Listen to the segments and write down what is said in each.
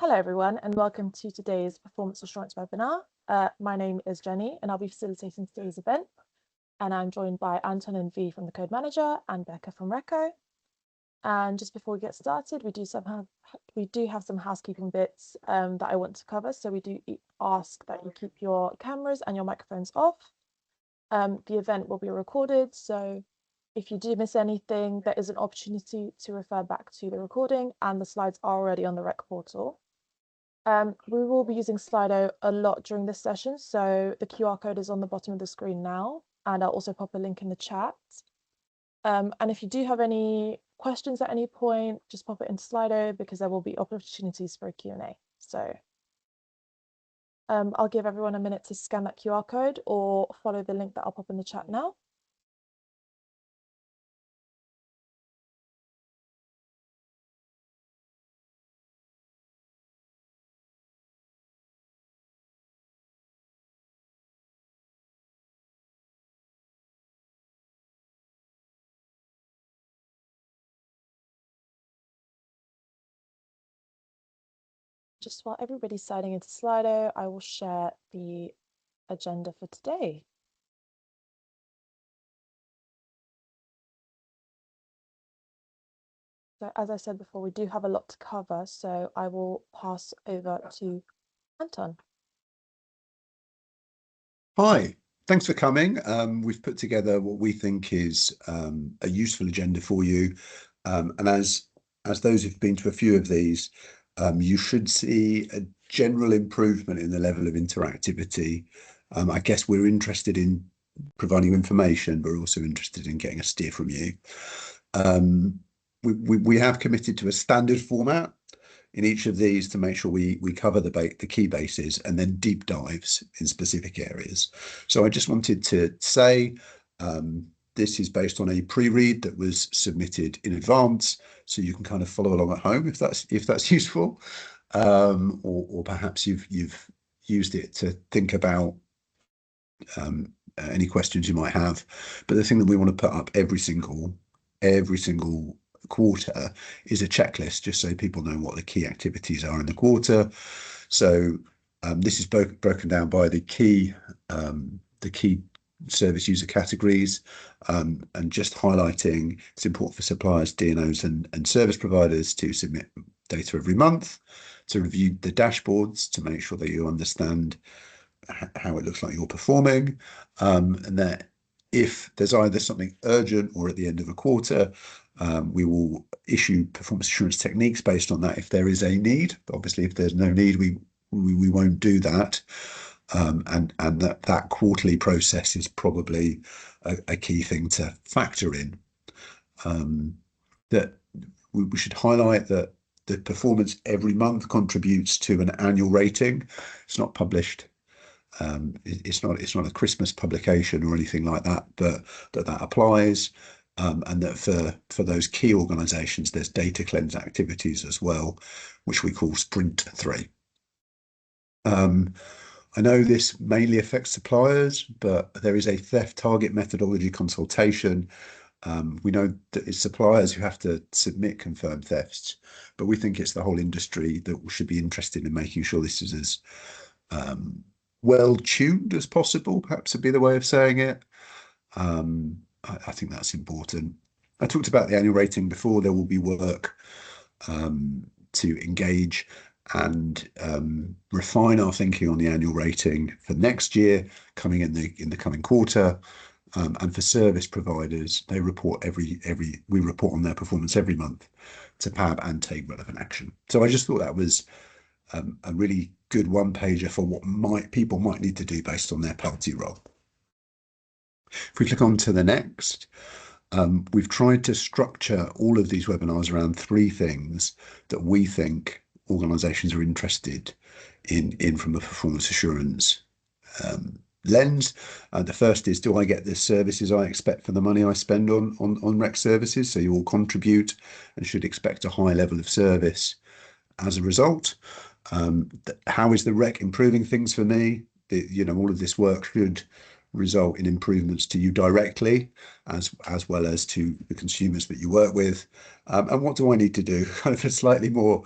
Hello everyone and welcome to today's Performance Assurance webinar. My name is Jenny and I'll be facilitating today's event, and I'm joined by Anton and V from the Code Manager and Becca from Reco. And just before we get started, we do have some housekeeping bits that I want to cover. So we do ask that you keep your cameras and your microphones off. The event will be recorded, so if you do miss anything, there is an opportunity to refer back to the recording, and the slides are already on the Rec portal. We will be using Slido a lot during this session, so the QR code is on the bottom of the screen now, and I'll also pop a link in the chat. And if you do have any questions at any point, just pop it into Slido because there will be opportunities for a Q&A. So I'll give everyone a minute to scan that QR code or follow the link that I'll pop in the chat now. Just while everybody's signing into Slido, I will share the agenda for today. So as I said before, we do have a lot to cover, so I will pass over to Anton. Hi, thanks for coming. We've put together what we think is a useful agenda for you. And as those who've been to a few of these, you should see a general improvement in the level of interactivity. I guess we're interested in providing information, but we're also interested in getting a steer from you. We have committed to a standard format in each of these to make sure we cover the key bases and then deep dives in specific areas. So I just wanted to say this is based on a pre-read that was submitted in advance, so you can kind of follow along at home if that's useful, or perhaps you've used it to think about any questions you might have. But the thing that we want to put up every single quarter is a checklist, just so people know what the key activities are in the quarter. So this is broken down by the key service user categories, and just highlighting it's important for suppliers, DNOs and service providers to submit data every month, to review the dashboards to make sure that you understand how it looks like you're performing, and that if there's either something urgent or at the end of a quarter, we will issue performance assurance techniques based on that if there is a need. Obviously, if there's no need, we won't do that. And that quarterly process is probably a key thing to factor in. That we should highlight that the performance every month contributes to an annual rating. It's not published. It's not a Christmas publication or anything like that, but that applies. And that for those key organizations, there's data cleanse activities as well, which we call Sprint 3. I know this mainly affects suppliers, but there is a theft target methodology consultation. We know that it's suppliers who have to submit confirmed thefts, but we think it's the whole industry that should be interested in making sure this is as well tuned as possible, perhaps would be the way of saying it. I think that's important. I talked about the annual rating before. There will be work to engage and refine our thinking on the annual rating for next year, coming in the coming quarter. And for service providers, they report we report on their performance every month to PAB and take relevant action. So I just thought that was a really good one-pager for what people might need to do based on their party role. If we click on to the next, we've tried to structure all of these webinars around three things that we think organizations are interested in from a performance assurance lens. The first is, do I get the services I expect for the money I spend on rec services? So you all contribute and should expect a high level of service as a result. How is the rec improving things for me? All of this work should result in improvements to you directly, as well as to the consumers that you work with. And what do I need to do? Kind of a slightly more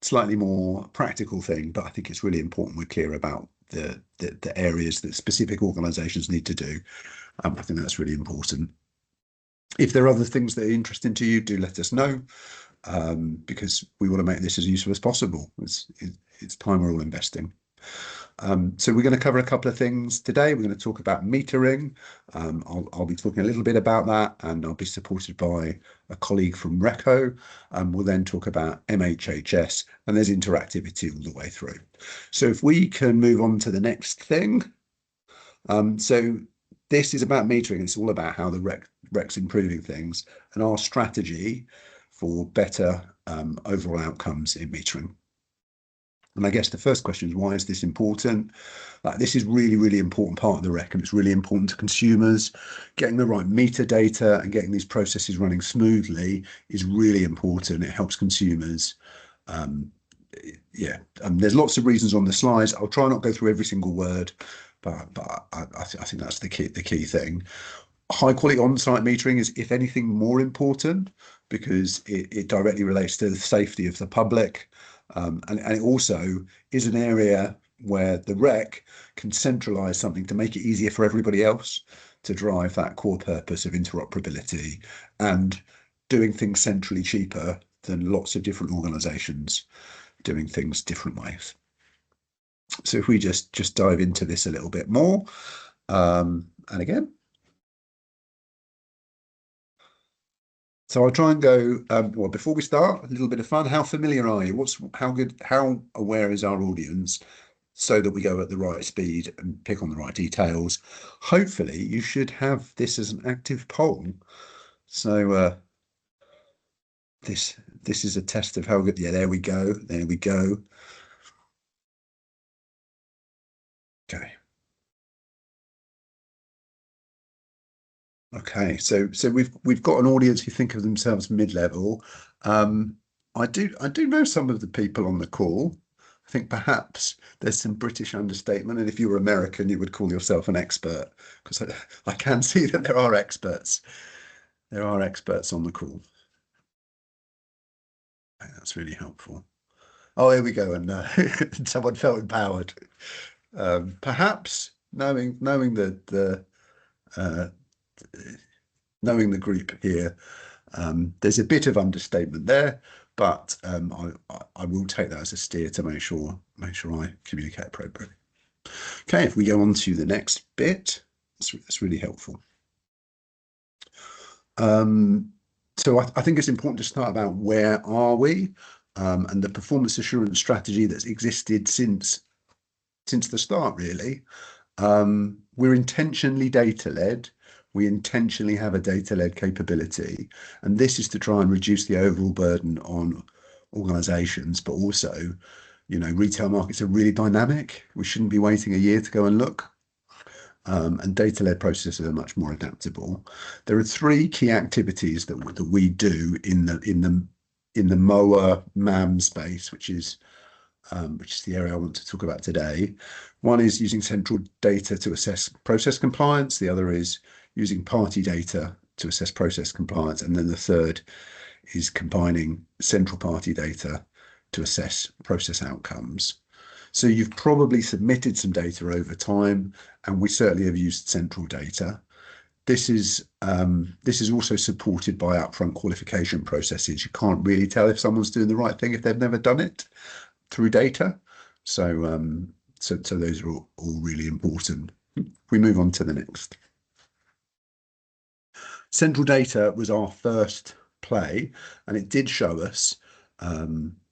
slightly more practical thing, but I think it's really important we're clear about the areas that specific organisations need to do. I think that's really important. If there are other things that are interesting to you, do let us know, because we want to make this as useful as possible. It's time we're all investing. So we're going to cover a couple of things today. We're going to talk about metering. I'll be talking a little bit about that, and I'll be supported by a colleague from RECO. We'll then talk about MHHS, and there's interactivity all the way through. So if we can move on to the next thing. So this is about metering. It's all about how the REC's improving things and our strategy for better overall outcomes in metering. And I guess the first question is, why is this important? This is really, really important part of the REC, and it's really important to consumers. Getting the right meter data and getting these processes running smoothly is really important. It helps consumers. There's lots of reasons on the slides. I'll try not to go through every single word, but I think that's the key thing. High quality on-site metering is, if anything, more important because it directly relates to the safety of the public. And it also is an area where the REC can centralise something to make it easier for everybody else to drive that core purpose of interoperability and doing things centrally cheaper than lots of different organisations doing things different ways. So if we just dive into this a little bit more, and again. So I'll try and go, well, before we start, a little bit of fun. How familiar are you? How aware is our audience so that we go at the right speed and pick on the right details? Hopefully you should have this as an active poll. So this is a test of how good, yeah, there we go. There we go. Okay. Okay, so we've got an audience who think of themselves mid-level. I do know some of the people on the call. I think perhaps there's some British understatement, and if you were American, you would call yourself an expert, because I can see that there are experts. There are experts on the call. Okay, that's really helpful. Oh, here we go, and someone felt empowered. Perhaps knowing uh, knowing the group here. There's a bit of understatement there, but I will take that as a steer to make sure I communicate appropriately. Okay, if we go on to the next bit, that's really helpful. So I think it's important to start about where are we, and the performance assurance strategy that's existed since the start, really. We're intentionally data-led. We intentionally have a data-led capability, and this is to try and reduce the overall burden on organizations, but also, retail markets are really dynamic. We shouldn't be waiting a year to go and look. And data-led processes are much more adaptable. There are three key activities that we do in the MOA MAM space, which is the area I want to talk about today. One is using central data to assess process compliance. The other is using party data to assess process compliance. And then the third is combining central party data to assess process outcomes. So you've probably submitted some data over time, and we certainly have used central data. This is also supported by upfront qualification processes. You can't really tell if someone's doing the right thing if they've never done it through data. So those are all really important. We move on to the next. Central data was our first play, and it did show us,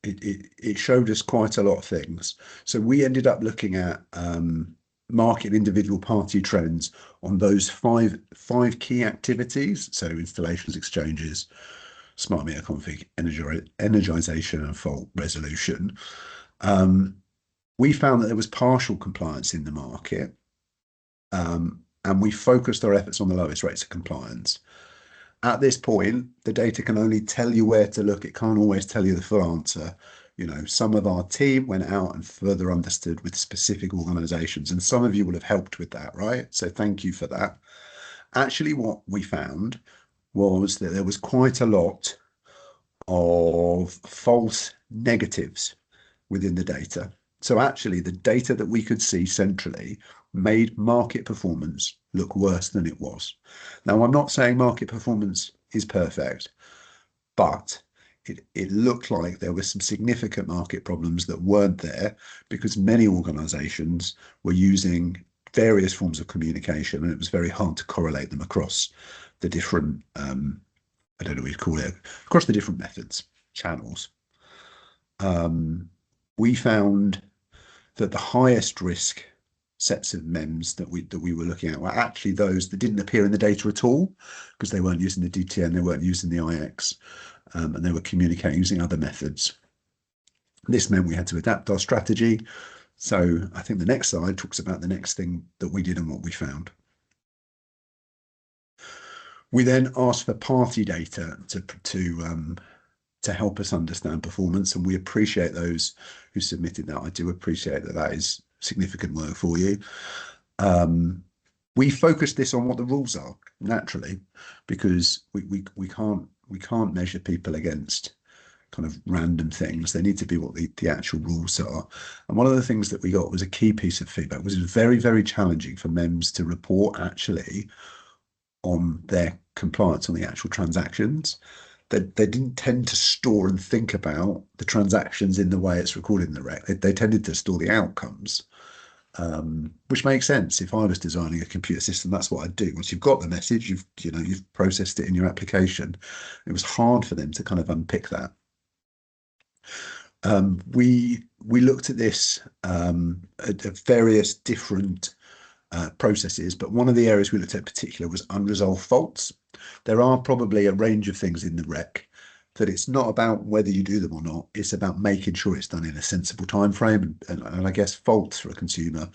it showed us quite a lot of things. So we ended up looking at market individual party trends on those five key activities. So installations, exchanges, smart meter config, energization, and fault resolution. We found that there was partial compliance in the market, and we focused our efforts on the lowest rates of compliance. At this point, the data can only tell you where to look. It can't always tell you the full answer. Some of our team went out and further understood with specific organizations, and some of you will have helped with that, right? So thank you for that. Actually, what we found was that there was quite a lot of false negatives within the data. So actually the data that we could see centrally made market performance look worse than it was. Now, I'm not saying market performance is perfect, but it looked like there were some significant market problems that weren't there because many organizations were using various forms of communication, and it was very hard to correlate them across the different, I don't know what you call it, across the different methods, channels. We found that the highest risk sets of MEMS that we were looking at were actually those that didn't appear in the data at all, because they weren't using the DTN, they weren't using the IX, and they were communicating using other methods. This meant we had to adapt our strategy. So I think the next slide talks about the next thing that we did and what we found. We then asked for party data to help us understand performance, and we appreciate those who submitted that. I do appreciate that that is significant work for you. We focused this on what the rules are, naturally, because we can't measure people against kind of random things. They need to be what the actual rules are. And one of the things that we got was a key piece of feedback was it was very, very challenging for MEMS to report actually on their compliance on the actual transactions. They didn't tend to store and think about the transactions in the way it's recorded in the rec. They tended to store the outcomes, which makes sense. If I was designing a computer system, that's what I'd do. Once you've got the message, you've processed it in your application. It was hard for them to kind of unpick that. We looked at this at various different processes, but one of the areas we looked at in particular was unresolved faults. There are probably a range of things in the rec that it's not about whether you do them or not, it's about making sure it's done in a sensible time frame, and I guess faults for a consumer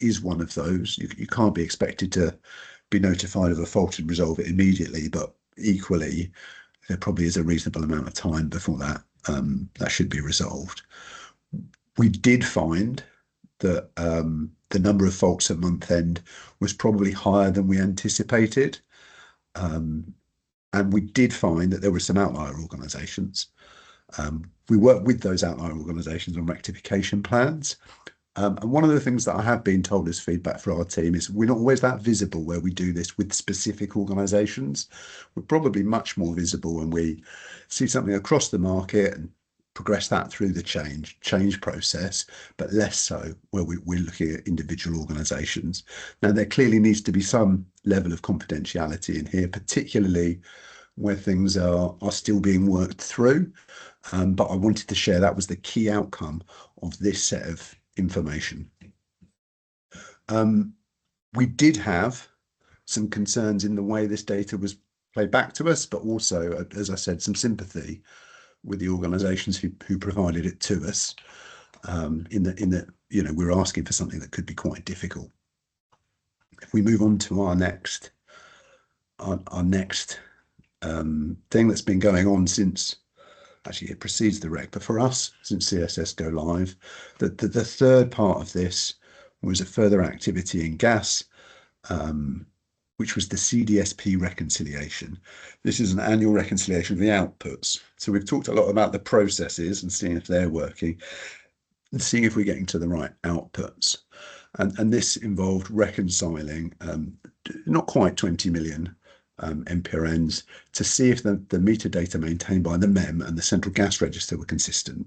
is one of those. You can't be expected to be notified of a fault and resolve it immediately, but equally there probably is a reasonable amount of time before that should be resolved. We did find that the number of faults at month end was probably higher than we anticipated. And we did find that there were some outlier organisations. We worked with those outlier organisations on rectification plans. And one of the things that I have been told as feedback for our team is we're not always that visible where we do this with specific organisations. We're probably much more visible when we see something across the market and progress that through the change process, but less so where we're looking at individual organisations. Now, there clearly needs to be some level of confidentiality in here, particularly where things are still being worked through. But I wanted to share that was the key outcome of this set of information. We did have some concerns in the way this data was played back to us, but also, as I said, some sympathy with the organisations who provided it to us. In that we're asking for something that could be quite difficult. If we move on to our next thing that's been going on since. Actually, it precedes the rec, but for us, since CSS go live, the third part of this was a further activity in gas, which was the CDSP reconciliation. This is an annual reconciliation of the outputs. So we've talked a lot about the processes and seeing if they're working and seeing if we're getting to the right outputs. And this involved reconciling not quite 20 million MPRNs to see if the metadata maintained by the MEM and the central gas register were consistent.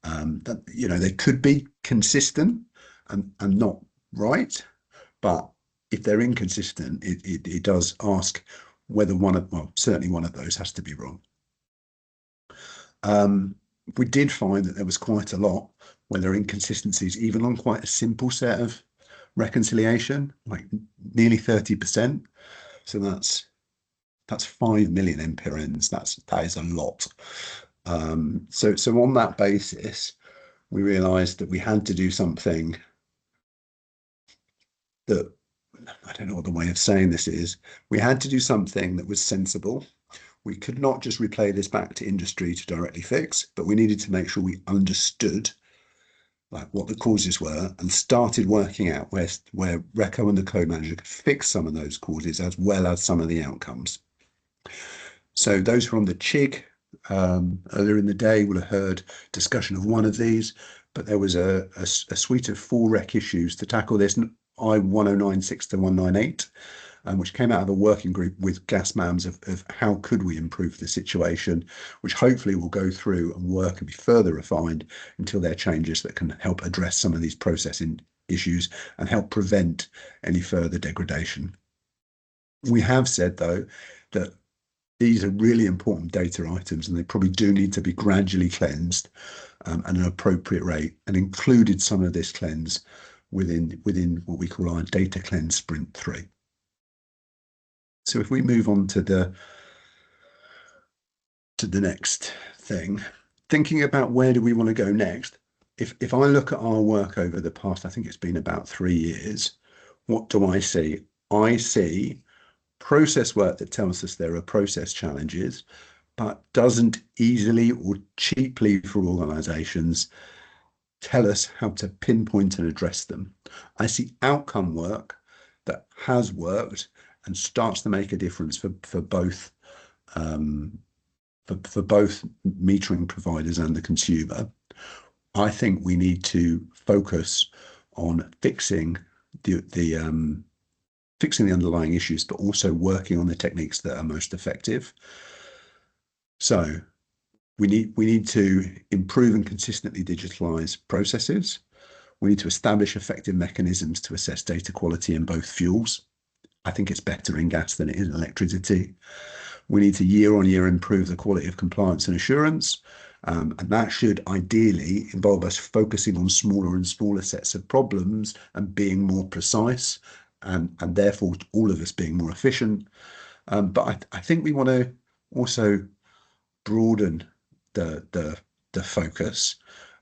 They could be consistent and not right, but if they're inconsistent, it does ask whether certainly one of those has to be wrong. We did find that there was quite a lot where there are inconsistencies, even on quite a simple set of reconciliation, like nearly 30%. So that's 5 million MPRNs. That is a lot. So on that basis, we realised that we had to do something that, I don't know what the way of saying this is. We had to do something that was sensible. We could not just replay this back to industry to directly fix, but we needed to make sure we understood what the causes were and started working out where Reco and the code manager could fix some of those causes as well as some of the outcomes. So those who are on the CHIG earlier in the day will have heard discussion of one of these, but there was a suite of 4 rec issues to tackle this I-1096 to 198, which came out of a working group with gas mams of how could we improve the situation, which hopefully will go through and work and be further refined until there are changes that can help address some of these processing issues and help prevent any further degradation. We have said, though, that these are really important data items and they probably do need to be gradually cleansed at an appropriate rate, and included some of this cleanse within what we call our data cleanse sprint 3. So if we move on to the next thing, thinking about where do we want to go next, if I look at our work over the past, I think it's been about 3 years, what do I see? I see process work that tells us there are process challenges, but doesn't easily or cheaply for organizations tell us how to pinpoint and address them. I see outcome work that has worked and starts to make a difference for both for both metering providers and the consumer. I think we need to focus on fixing the underlying issues, but also working on the techniques that are most effective. So we need to improve and consistently digitalize processes. We need to establish effective mechanisms to assess data quality in both fuels. I think it's better in gas than it is in electricity. We need to year on year improve the quality of compliance and assurance. And that should ideally involve us focusing on smaller and smaller sets of problems and being more precise, and therefore all of us being more efficient. But I think we want to also broaden the focus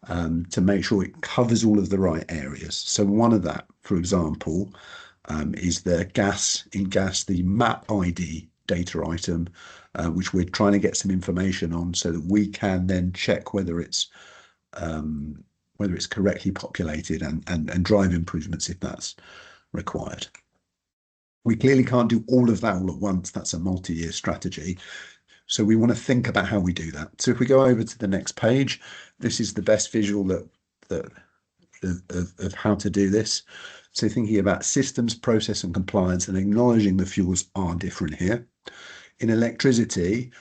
to make sure it covers all of the right areas. So one of that, for example, is the the map ID data item, which we're trying to get some information on so that we can then check whether it's correctly populated and drive improvements if that's required. We clearly can't do all of that all at once. That's a multi-year strategy. So we want to think about how we do that. So if we go over to the next page, this is the best visual of how to do this. So thinking about systems, process and compliance, and acknowledging the fuels are different here. In electricity,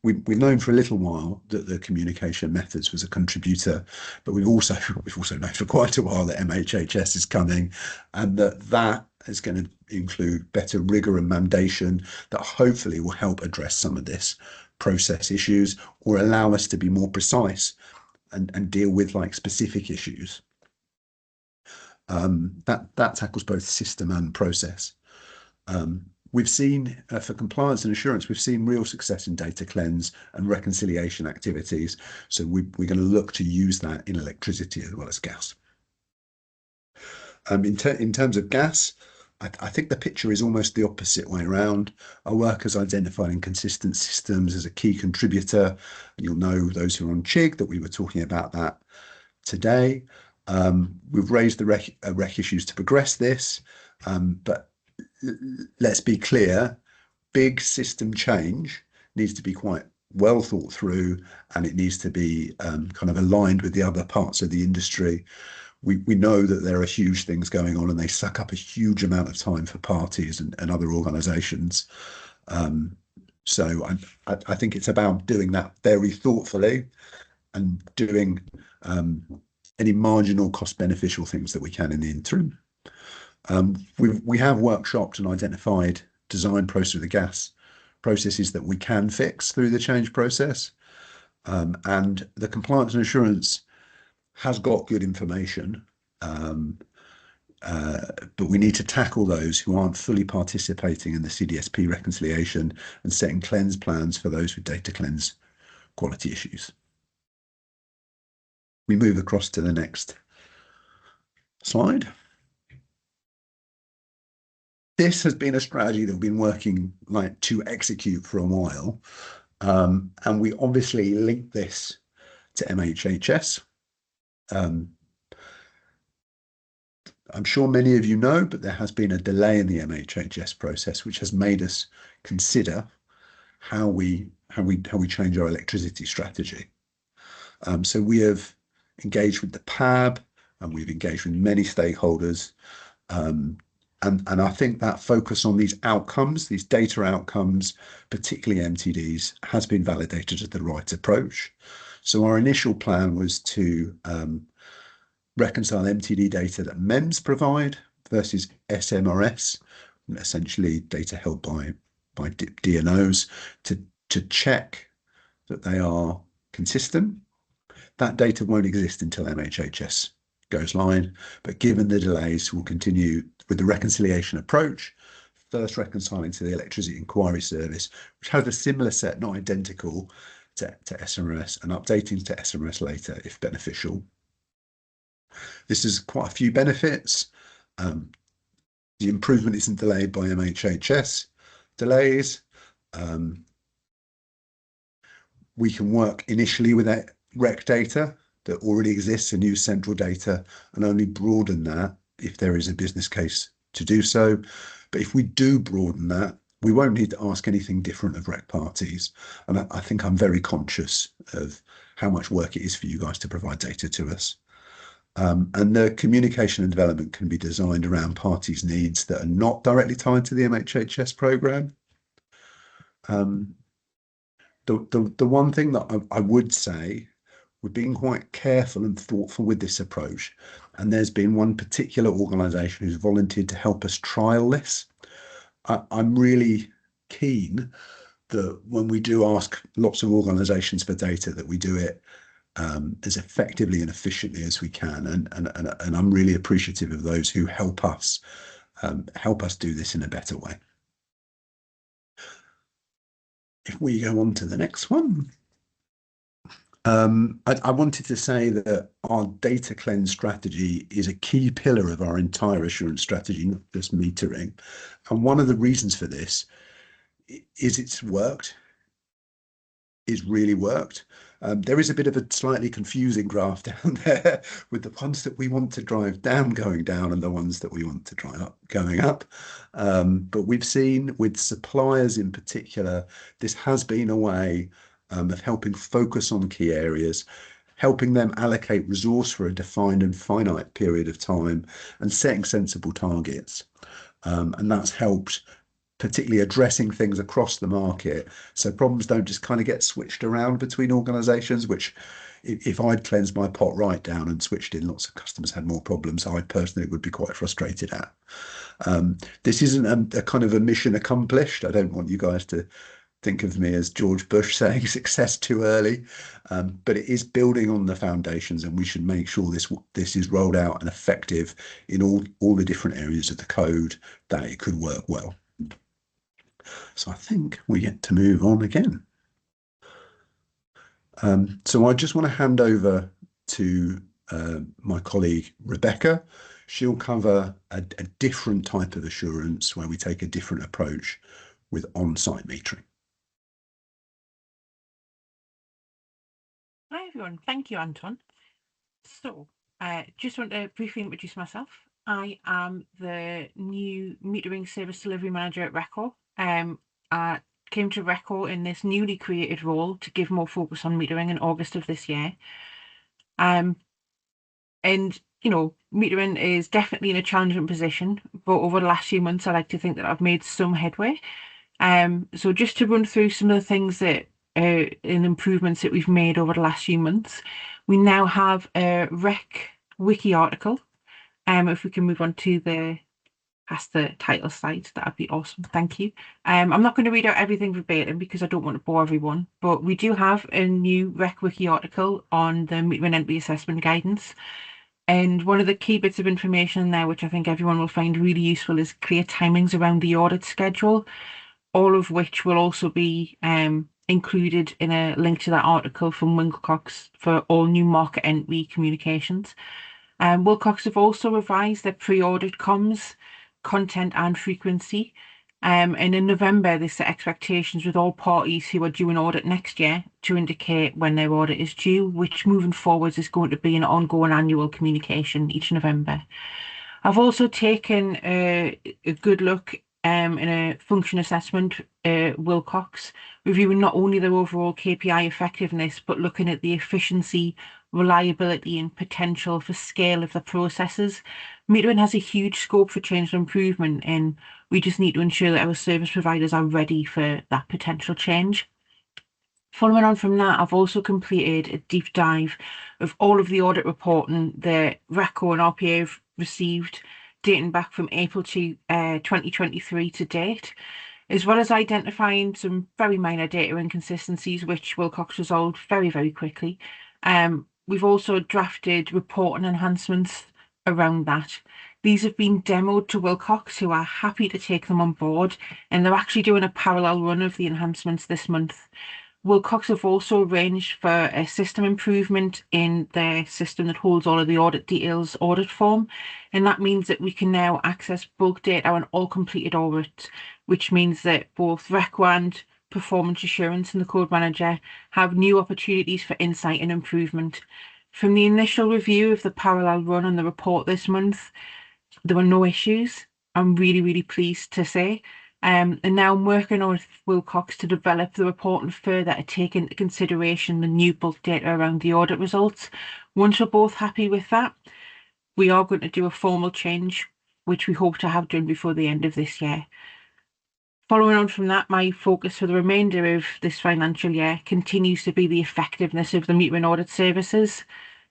we've known for a little while that the communication methods was a contributor, but we've also known for quite a while that MHHS is coming, and that is going to include better rigor and mandation that hopefully will help address some of this process issues or allow us to be more precise and deal with like specific issues. That tackles both system and process. We've seen, for compliance and assurance, we've seen real success in data cleanse and reconciliation activities. So we're going to look to use that in electricity as well as gas. In terms of gas, I think the picture is almost the opposite way around. Our work has identified inconsistent systems as a key contributor. You'll know, those who are on CHIG, that we were talking about that today. We've raised the rec issues to progress this, but let's be clear, big system change needs to be quite well thought through, and it needs to be kind of aligned with the other parts of the industry. We know that there are huge things going on and they suck up a huge amount of time for parties and other organisations. So I think it's about doing that very thoughtfully and doing any marginal cost beneficial things that we can in the interim. We have workshopped and identified design process of the gas processes that we can fix through the change process. And the compliance and assurance has got good information, but we need to tackle those who aren't fully participating in the CDSP reconciliation and setting cleanse plans for those with data cleanse quality issues. We move across to the next slide. This has been a strategy that we've been working to execute for a while. And we obviously link this to MHHS. I'm sure many of you know, but there has been a delay in the MHHS process, which has made us consider how we change our electricity strategy. So we have engaged with the PAB, and we've engaged with many stakeholders. And I think that focus on these outcomes, these data outcomes, particularly MTDs, has been validated as the right approach. So our initial plan was to reconcile MTD data that MEMS provide versus SMRS, essentially data held by DNOs, to check that they are consistent. That data won't exist until MHHS goes live, but given the delays, we'll continue with the reconciliation approach, first reconciling to the Electricity Inquiry Service, which has a similar set, not identical, to SMRS, and updating to SMRS later if beneficial. This has quite a few benefits. The improvement isn't delayed by MHHS delays. We can work initially with that rec data that already exists and use central data, and only broaden that if there is a business case to do so. But if we do broaden that, we won't need to ask anything different of rec parties. And I think I'm very conscious of how much work it is for you guys to provide data to us. And the communication and development can be designed around parties' needs that are not directly tied to the MHHS programme. The one thing that I would say, we're being quite careful and thoughtful with this approach. And there's been one particular organisation who's volunteered to help us trial this. I'm really keen that when we do ask lots of organisations for data, that we do it as effectively and efficiently as we can. And I'm really appreciative of those who help us do this in a better way. If we go on to the next one. I wanted to say that our data cleanse strategy is a key pillar of our entire assurance strategy, not just metering. And one of the reasons for this is it's worked. It's really worked. There is a bit of a slightly confusing graph down there with the ones that we want to drive down going down and the ones that we want to drive up going up. But we've seen with suppliers in particular, this has been a way of helping focus on key areas, helping them allocate resource for a defined and finite period of time, and setting sensible targets. And that's helped, particularly addressing things across the market, so problems don't just kind of get switched around between organisations, which if I'd cleansed my pot right down and switched in, lots of customers had more problems. I personally would be quite frustrated at. This isn't a kind of a mission accomplished. I don't want you guys to think of me as George Bush saying success too early, but it is building on the foundations, and we should make sure this is rolled out and effective in all the different areas of the code that it could work well. So I think we get to move on again. So I just want to hand over to my colleague Rebecca. She'll cover a different type of assurance where we take a different approach with on-site metering. Hi everyone, thank you Anton. So just want to briefly introduce myself. I am the new metering service delivery manager at RECO. I came to RECO in this newly created role to give more focus on metering in August of this year. And you know, metering is definitely in a challenging position, but over the last few months I like to think that I've made some headway. So just to run through some of the things that and improvements that we've made over the last few months. We now have a REC wiki article. If we can move on to past the title slide, that'd be awesome. Thank you. I'm not going to read out everything verbatim because I don't want to bore everyone, but we do have a new REC wiki article on the metering entry assessment guidance. And one of the key bits of information there, which I think everyone will find really useful, is clear timings around the audit schedule, all of which will also be included in a link to that article from Wilcox for all new market entry communications. Wilcox have also revised their pre-audit comms, content and frequency. And in November, they set expectations with all parties who are due an audit next year to indicate when their audit is due, which moving forwards is going to be an ongoing annual communication each November. I've also taken a good look in a function assessment, Wilcox, reviewing not only their overall KPI effectiveness, but looking at the efficiency, reliability and potential for scale of the processes. Metering has a huge scope for change and improvement, and we just need to ensure that our service providers are ready for that potential change. Following on from that, I've also completed a deep dive of all of the audit reporting that RECO and RPA have received, dating back from April to 2023 to date, as well as identifying some very minor data inconsistencies, which Wilcox resolved very, very quickly. We've also drafted reporting enhancements around that. These have been demoed to Wilcox, who are happy to take them on board, and they're actually doing a parallel run of the enhancements this month. Wilcox have also arranged for a system improvement in their system that holds all of the audit details audit form, and that means that we can now access bulk data on all completed audits, which means that both RECO and Performance Assurance and the Code Manager have new opportunities for insight and improvement. From the initial review of the parallel run on the report this month, there were no issues. I'm really, really pleased to say. And now I'm working on with Wilcox to develop the report and further to take into consideration the new bulk data around the audit results. Once we're both happy with that, we are going to do a formal change, which we hope to have done before the end of this year. Following on from that, my focus for the remainder of this financial year continues to be the effectiveness of the metering audit services.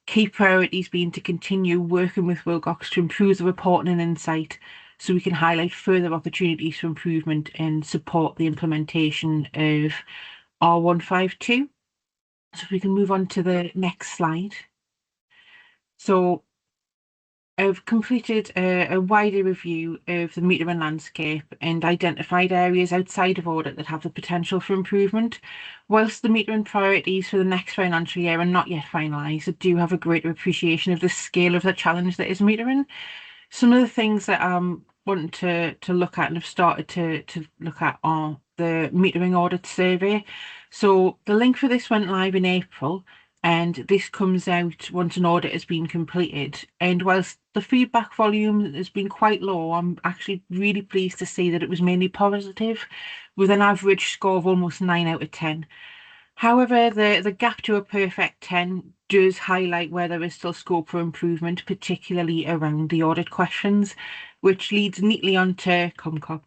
Key priorities being to continue working with Wilcox to improve the reporting and insight, so we can highlight further opportunities for improvement and support the implementation of R152. So if we can move on to the next slide. So I've completed a wider review of the metering landscape and identified areas outside of audit that have the potential for improvement. Whilst the metering priorities for the next financial year are not yet finalised, I do have a greater appreciation of the scale of the challenge that is metering. Some of the things that I'm wanting to look at and have started to look at are the metering audit survey. So the link for this went live in April, and this comes out once an audit has been completed. And whilst the feedback volume has been quite low, I'm actually really pleased to see that it was mainly positive, with an average score of almost 9 out of 10. However, the gap to a perfect 10 does highlight where there is still scope for improvement, particularly around the audit questions, which leads neatly onto ComCop.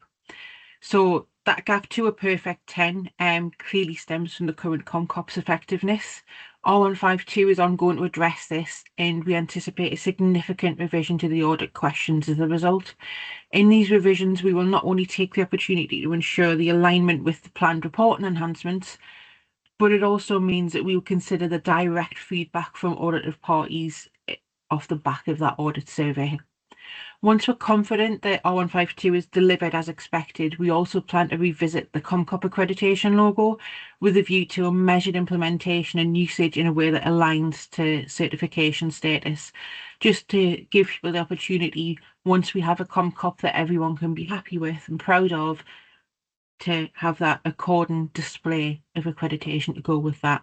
So that gap to a perfect 10 clearly stems from the current ComCop's effectiveness. R152 is ongoing to address this, and we anticipate a significant revision to the audit questions as a result. In these revisions, we will not only take the opportunity to ensure the alignment with the planned reporting enhancements, but it also means that we will consider the direct feedback from audited parties off the back of that audit survey. Once we're confident that R152 is delivered as expected, we also plan to revisit the ComCop accreditation logo with a view to a measured implementation and usage in a way that aligns to certification status, just to give people the opportunity, once we have a ComCop that everyone can be happy with and proud of, to have that accordant display of accreditation to go with that.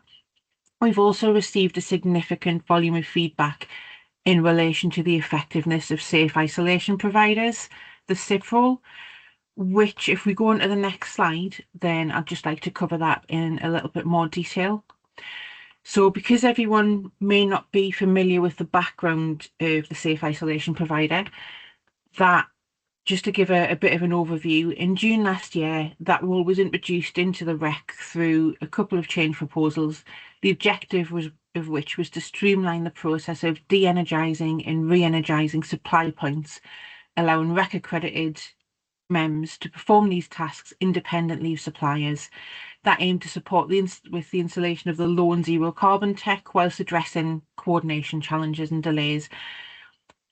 We've also received a significant volume of feedback in relation to the effectiveness of safe isolation providers, the SIP role, which, if we go on to the next slide, then I'd just like to cover that in a little bit more detail. So because everyone may not be familiar with the background of the safe isolation provider, that just to give a bit of an overview, in June last year, that rule was introduced into the REC through a couple of change proposals, the objective of which was to streamline the process of de-energising and re-energising supply points, allowing REC accredited MEMS to perform these tasks independently of suppliers. That aimed to support with the installation of the low and zero carbon tech whilst addressing coordination challenges and delays.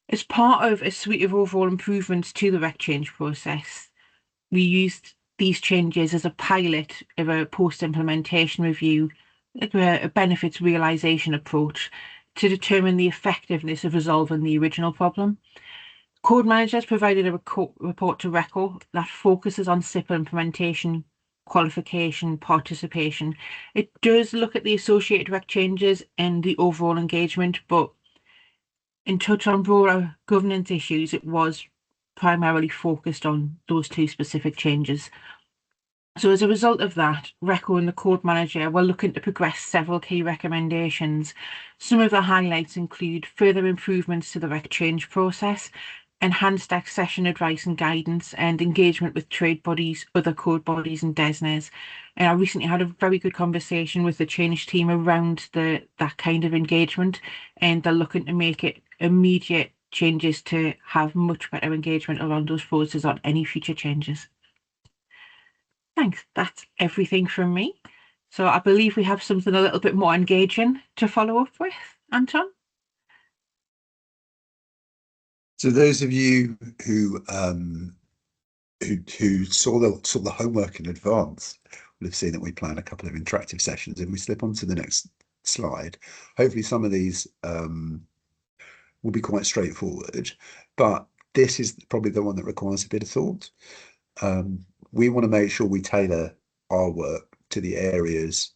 As part of a suite of overall improvements to the REC change process, we used these changes as a pilot of a post-implementation review, a benefits realisation approach, to determine the effectiveness of resolving the original problem. Code Manager has provided a report to RECO that focuses on SIP implementation, qualification, participation. It does look at the associated REC changes and the overall engagement, but in touch on broader governance issues, it was primarily focused on those two specific changes. So as a result of that, Reco and the Code Manager were looking to progress several key recommendations. Some of the highlights include further improvements to the rec change process, enhanced accession advice and guidance, and engagement with trade bodies, other code bodies and DESNEs. And I recently had a very good conversation with the change team around that kind of engagement, and they're looking to make it immediate changes to have much better engagement around those processes on any future changes. Thanks. That's everything from me. So I believe we have something a little bit more engaging to follow up with, Anton. So those of you who saw the homework in advance will have seen that we plan a couple of interactive sessions. If we slip on to the next slide, hopefully some of these will be quite straightforward, but this is probably the one that requires a bit of thought. We want to make sure we tailor our work to the areas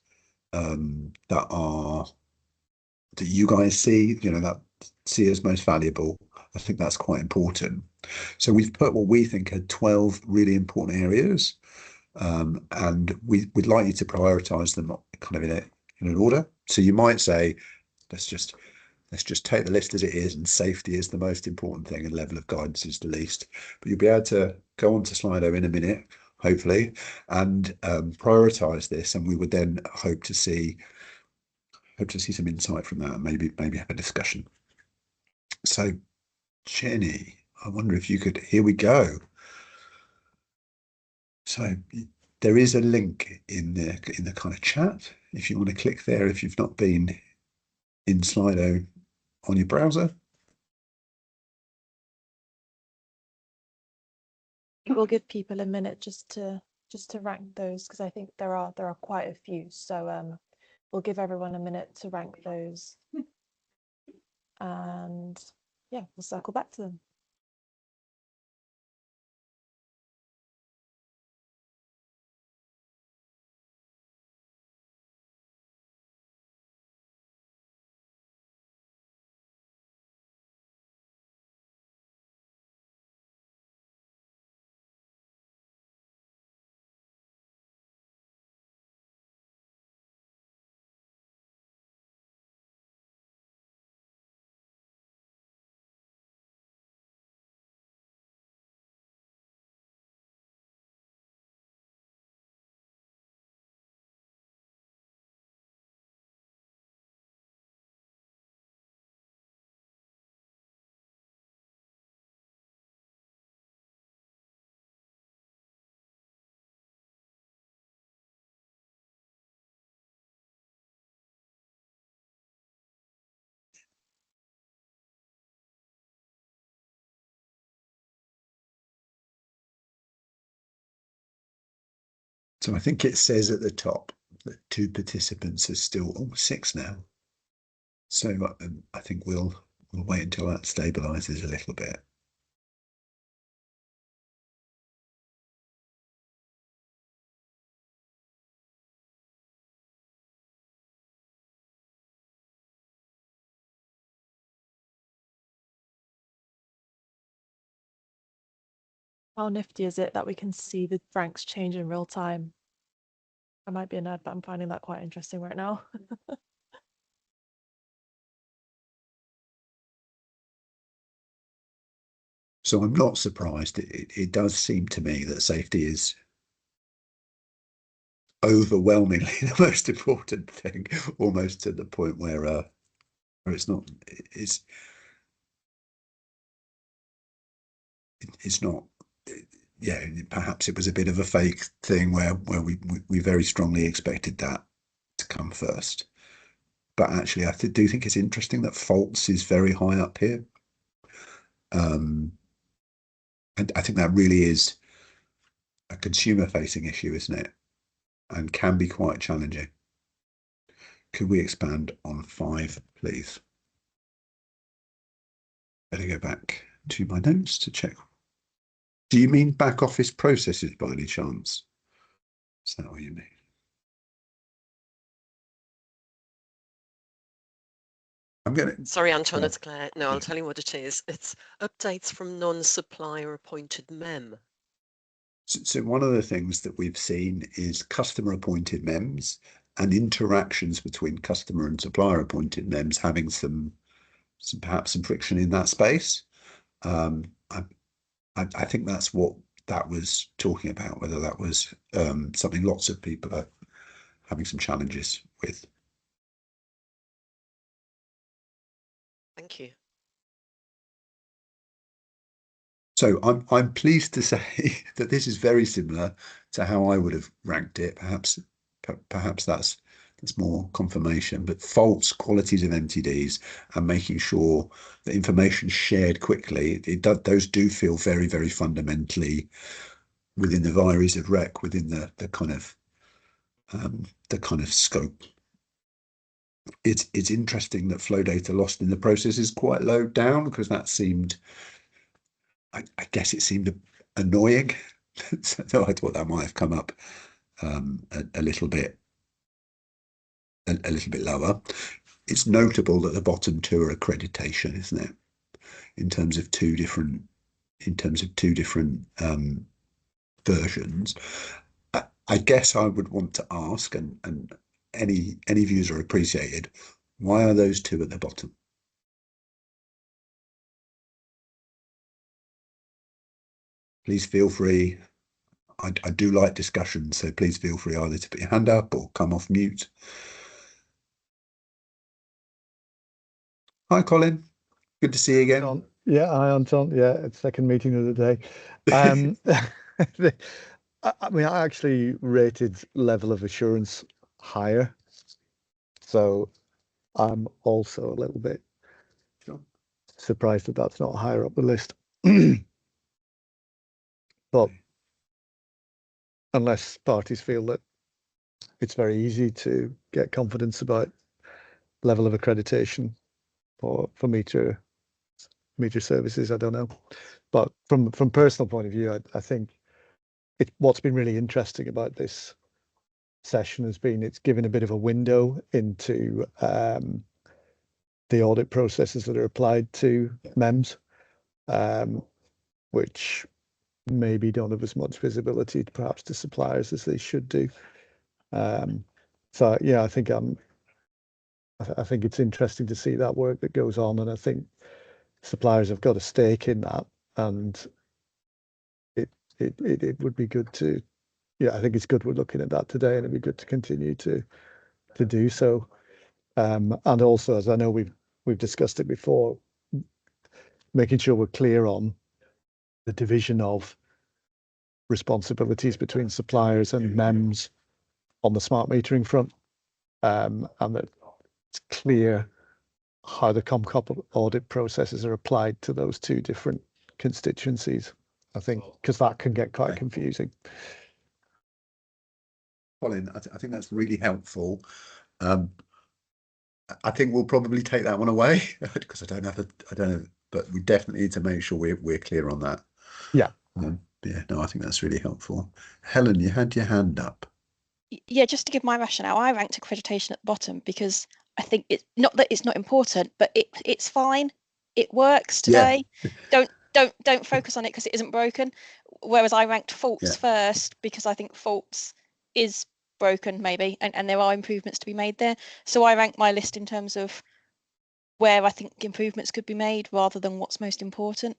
that you guys see, that see as most valuable. I think that's quite important. So we've put what we think are 12 really important areas, and we'd like you to prioritize them kind of in an order. So you might say, let's just take the list as it is, and safety is the most important thing and level of guidance is the least. But you'll be able to go on to Slido in a minute, hopefully, and prioritize this, and we would then hope to see some insight from that, and maybe have a discussion. So Jenny, I wonder if you could, here we go. So there is a link in the kind of chat if you want to click there if you've not been in Slido on your browser. We'll give people a minute just to rank those, because I think there are quite a few. So we'll give everyone a minute to rank those, and yeah, we'll circle back to them. So I think it says at the top that 2 participants are still, 6 now. So I think we'll wait until that stabilizes a little bit. How nifty is it that we can see the ranks change in real time? I might be a nerd, but I'm finding that quite interesting right now. So I'm not surprised. It does seem to me that safety is overwhelmingly the most important thing, almost to the point where it's not. It's not. Yeah, perhaps it was a bit of a fake thing where we very strongly expected that to come first. But actually, I do think it's interesting that faults is very high up here. And I think that really is a consumer-facing issue, isn't it? And can be quite challenging. Could we expand on 5, please? Better go back to my notes to check. Do you mean back office processes by any chance? Is that what you mean? I'm going to. Sorry, Anton, Well, it's Claire. No, I'll tell you what it is. It's updates from non-supplier appointed MEM. So one of the things that we've seen is customer appointed MEMs and interactions between customer and supplier appointed MEMs having perhaps some friction in that space. I think that's what that was talking about, whether that was something lots of people are having some challenges with. Thank you. So I'm pleased to say that this is very similar to how I would have ranked it. Perhaps that's more confirmation, but faults, qualities of MTDs, and making sure that information is shared quickly. Those do feel very, very fundamentally within the vires of rec, within the kind of scope. It's interesting that flow data lost in the process is quite low down, because that seemed, I guess it seemed annoying. So I thought that might have come up a little bit lower. It's notable that the bottom two are accreditation, isn't it? In terms of two different versions. I guess I would want to ask, and any views are appreciated, why are those two at the bottom? Please feel free. I do like discussion, so please feel free either to put your hand up or come off mute. Hi, Colin. Good to see you again. Anton. Yeah, hi, Anton. Yeah, it's second meeting of the day. I mean, I actually rated level of assurance higher, so I'm also a little bit surprised that that's not higher up the list. But unless parties feel that it's very easy to get confidence about level of accreditation for meter services, I don't know. But from personal point of view, I think what's been really interesting about this session has been it's given a bit of a window into the audit processes that are applied to MEMS, which maybe don't have as much visibility perhaps to suppliers as they should do. So yeah, I think it's interesting to see that work that goes on, and I think suppliers have got a stake in that, and it would be good to, yeah, I think it's good we're looking at that today, and it'd be good to continue to do so. And also, as I know we've discussed it before, making sure we're clear on the division of responsibilities between suppliers and MEMS on the smart metering front, and that it's clear how the ComCop audit processes are applied to those two different constituencies, I think, because that can get quite confusing. Colin, I think that's really helpful. I think we'll probably take that one away because I don't know, but we definitely need to make sure we're clear on that. Yeah. Yeah, no, I think that's really helpful. Helen, you had your hand up. Yeah, just to give my rationale, I ranked accreditation at the bottom because I think it's not that it's not important, but it's fine. It works today. Yeah. Don't focus on it because it isn't broken. Whereas I ranked faults first because I think faults is broken maybe, and there are improvements to be made there. So I ranked my list in terms of where I think improvements could be made rather than what's most important,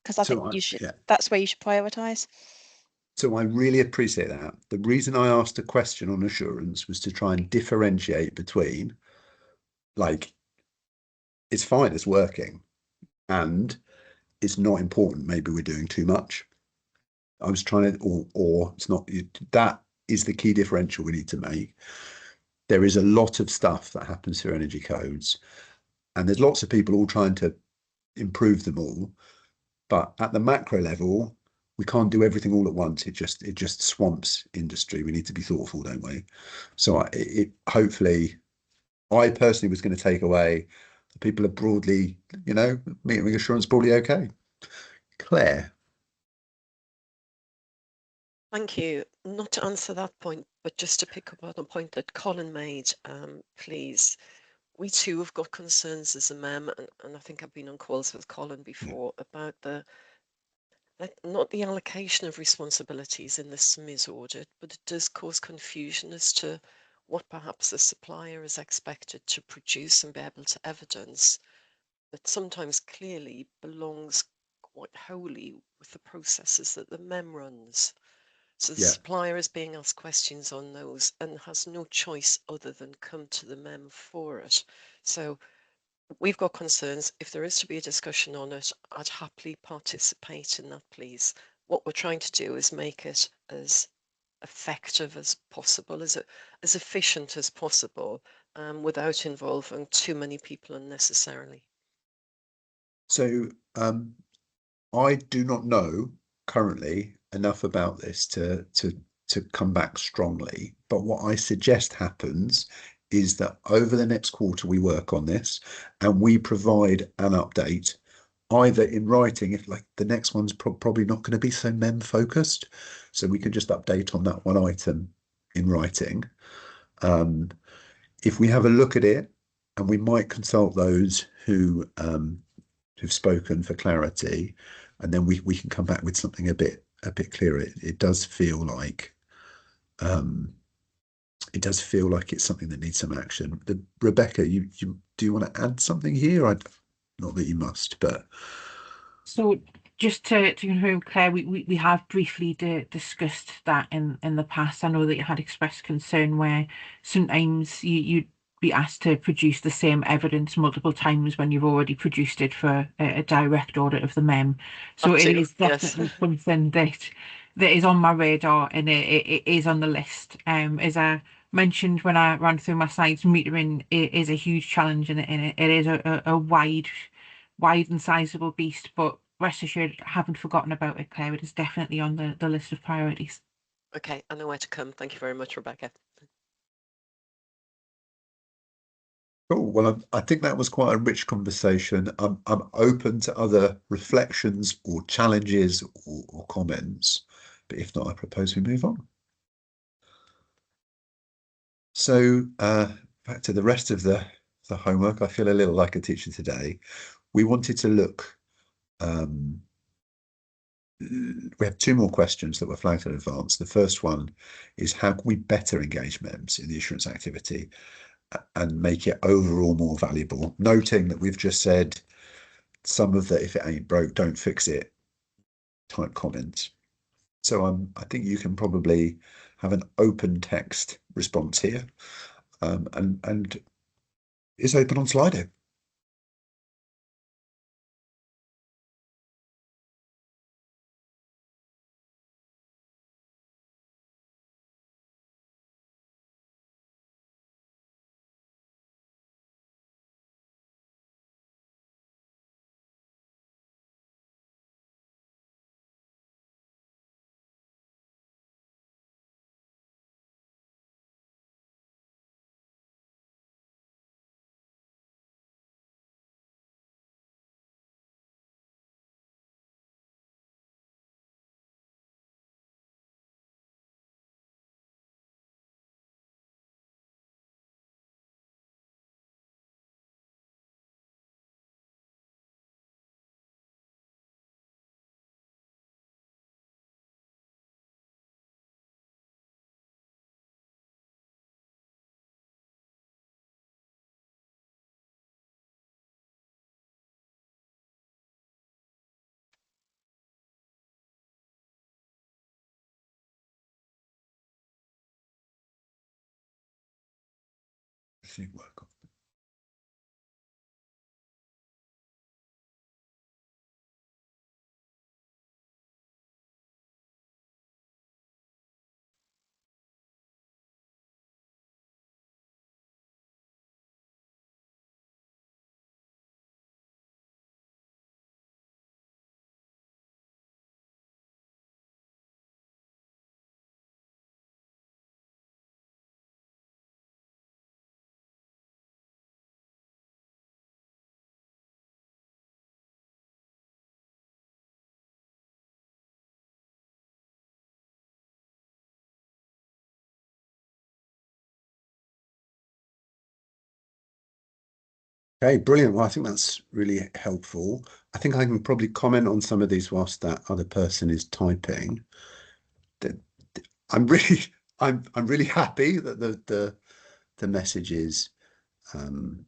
because I think you should. That's where you should prioritise. So I really appreciate that. The reason I asked a question on assurance was to try and differentiate between, like, it's fine, it's working, and it's not important. Maybe we're doing too much. I was trying to, or it's not. That is the key differential we need to make. There is a lot of stuff that happens through energy codes, and there's lots of people all trying to improve them all. But at the macro level, we can't do everything all at once. It just swamps industry. We need to be thoughtful, don't we? So hopefully, I personally was going to take away the people are broadly, metering assurance broadly okay. Claire. Thank you. Not to answer that point, but just to pick up on a point that Colin made, please. We too have got concerns as a MEM, and I think I've been on calls with Colin before about not the allocation of responsibilities in this SMEs audit, but it does cause confusion as to what perhaps the supplier is expected to produce and be able to evidence that sometimes clearly belongs quite wholly with the processes that the MEM runs. So the Yeah. supplier is being asked questions on those and has no choice other than come to the MEM for it. So we've got concerns. If there is to be a discussion on it, I'd happily participate in that, please. What we're trying to do is make it as effective as possible, as efficient as possible, without involving too many people unnecessarily. So I do not know currently enough about this to come back strongly. But what I suggest happens is that over the next quarter we work on this and we provide an update, either in writing, if like the next one's probably not going to be so MEM focused, so we can just update on that one item in writing. If we have a look at it, and we might consult those who've spoken for clarity, and then we can come back with something a bit clearer. It does feel like it's something that needs some action. Rebecca, you do you want to add something here? Not that you must, but So just to confirm, Claire, we have briefly discussed that in the past. I know that you had expressed concern where sometimes you'd be asked to produce the same evidence multiple times when you've already produced it for a direct audit of the MEM. So it is definitely something that is on my radar, and it is on the list. As I mentioned when I ran through my slides, metering is a huge challenge, and it is a wide and sizable beast, but rest assured, I haven't forgotten about it, Claire. It is definitely on the list of priorities. Okay, I know where to come. Thank you very much, Rebecca. cool. Well, I think that was quite a rich conversation. I'm open to other reflections or challenges or comments, but if not, I propose we move on. So back to the rest of the homework. I feel a little like a teacher today. We wanted to look. We have two more questions that were flagged in advance. The first one is how can we better engage MEMS in the assurance activity and make it overall more valuable? Noting that we've just said some of the "if it ain't broke, don't fix it" type comments. So I think you can probably have an open text response here, and it's open on Slido. Work on. Okay, brilliant. Well, I think that's really helpful. I think I can probably comment on some of these whilst that other person is typing. I'm really, I'm really happy that the message is don't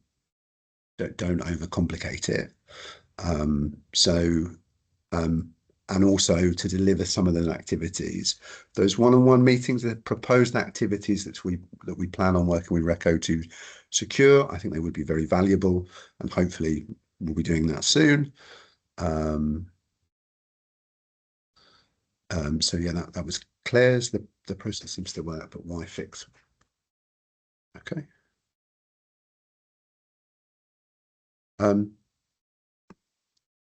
overcomplicate it. And also to deliver some of those activities, those one-on-one meetings, the proposed activities that we plan on working with Reco to secure. I think they would be very valuable, and hopefully we'll be doing that soon. So yeah, that was Claire's. The process seems to work, but why fix? Okay.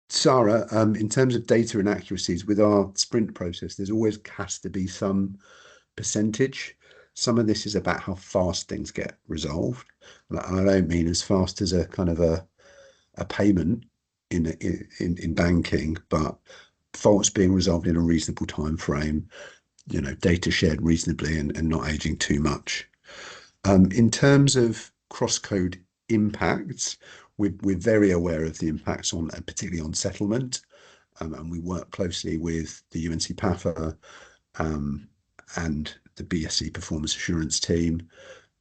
Sarah, in terms of data inaccuracies with our sprint process, there's always has to be some percentage. Some of this is about how fast things get resolved. And I don't mean as fast as a kind of a payment in banking, but faults being resolved in a reasonable time frame, data shared reasonably and not aging too much. In terms of cross-code impacts, we're very aware of the impacts on, particularly on settlement, and we work closely with the UNC PAFA and the BSc Performance Assurance team.